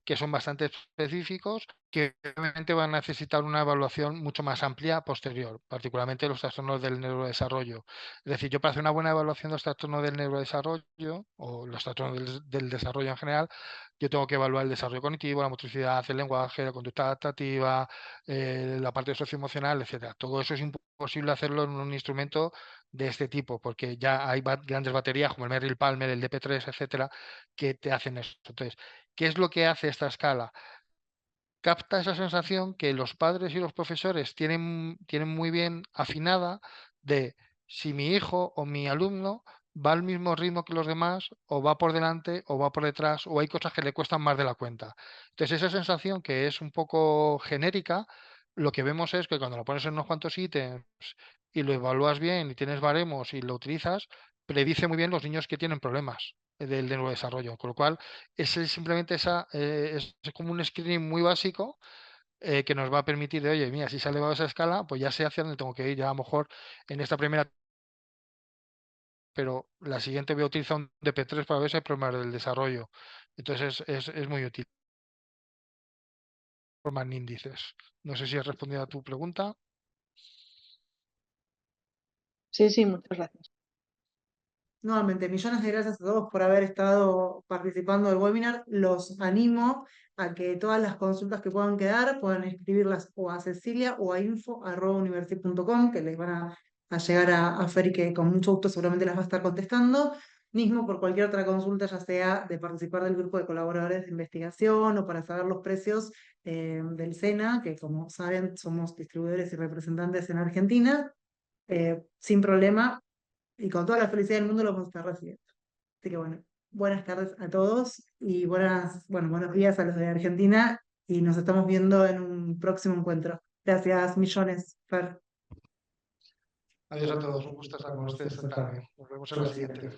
que son bastante específicos, que obviamente van a necesitar una evaluación mucho más amplia posterior, particularmente los trastornos del neurodesarrollo. Es decir, yo para hacer una buena evaluación de los trastornos del neurodesarrollo o los trastornos del desarrollo en general, yo tengo que evaluar el desarrollo cognitivo, la motricidad, el lenguaje, la conducta adaptativa, la parte socioemocional, etcétera. Todo eso es imposible hacerlo en un instrumento de este tipo, porque ya hay grandes baterías como el Merrill Palmer, el DP3, etcétera, que te hacen eso. Entonces, ¿qué es lo que hace esta escala? Capta esa sensación que los padres y los profesores tienen muy bien afinada de si mi hijo o mi alumno va al mismo ritmo que los demás, o va por delante, o va por detrás, o hay cosas que le cuestan más de la cuenta. Entonces, esa sensación que es un poco genérica, lo que vemos es que cuando lo pones en unos cuantos ítems y lo evalúas bien y tienes baremos y lo utilizas, predice muy bien los niños que tienen problemas del neurodesarrollo. Con lo cual, simplemente es como un screening muy básico que nos va a permitir de, oye, mira, si se ha elevado esa escala, pues ya sé hacia dónde tengo que ir. Ya a lo mejor en esta primera, pero la siguiente voy a utilizar un DP3 para ver si hay problemas del desarrollo. Entonces es muy útil formar índices. No sé si he respondido a tu pregunta. Sí, muchas gracias. Nuevamente, millones de gracias a todos por haber estado participando del webinar. Los animo a que todas las consultas que puedan quedar puedan escribirlas o a Cecilia o a info@universi.com, que les van a llegar a Fer y que con mucho gusto seguramente las va a estar contestando. Mismo por cualquier otra consulta, ya sea de participar del grupo de colaboradores de investigación o para saber los precios del SENA, que como saben somos distribuidores y representantes en Argentina. Sin problema, y con toda la felicidad del mundo lo vamos a estar recibiendo. Así que bueno, buenas tardes a todos y buenos días a los de Argentina y nos estamos viendo en un próximo encuentro. Gracias, millones, Fer. Adiós a todos, un gusto estar con ustedes esta tarde. Nos vemos en la siguiente.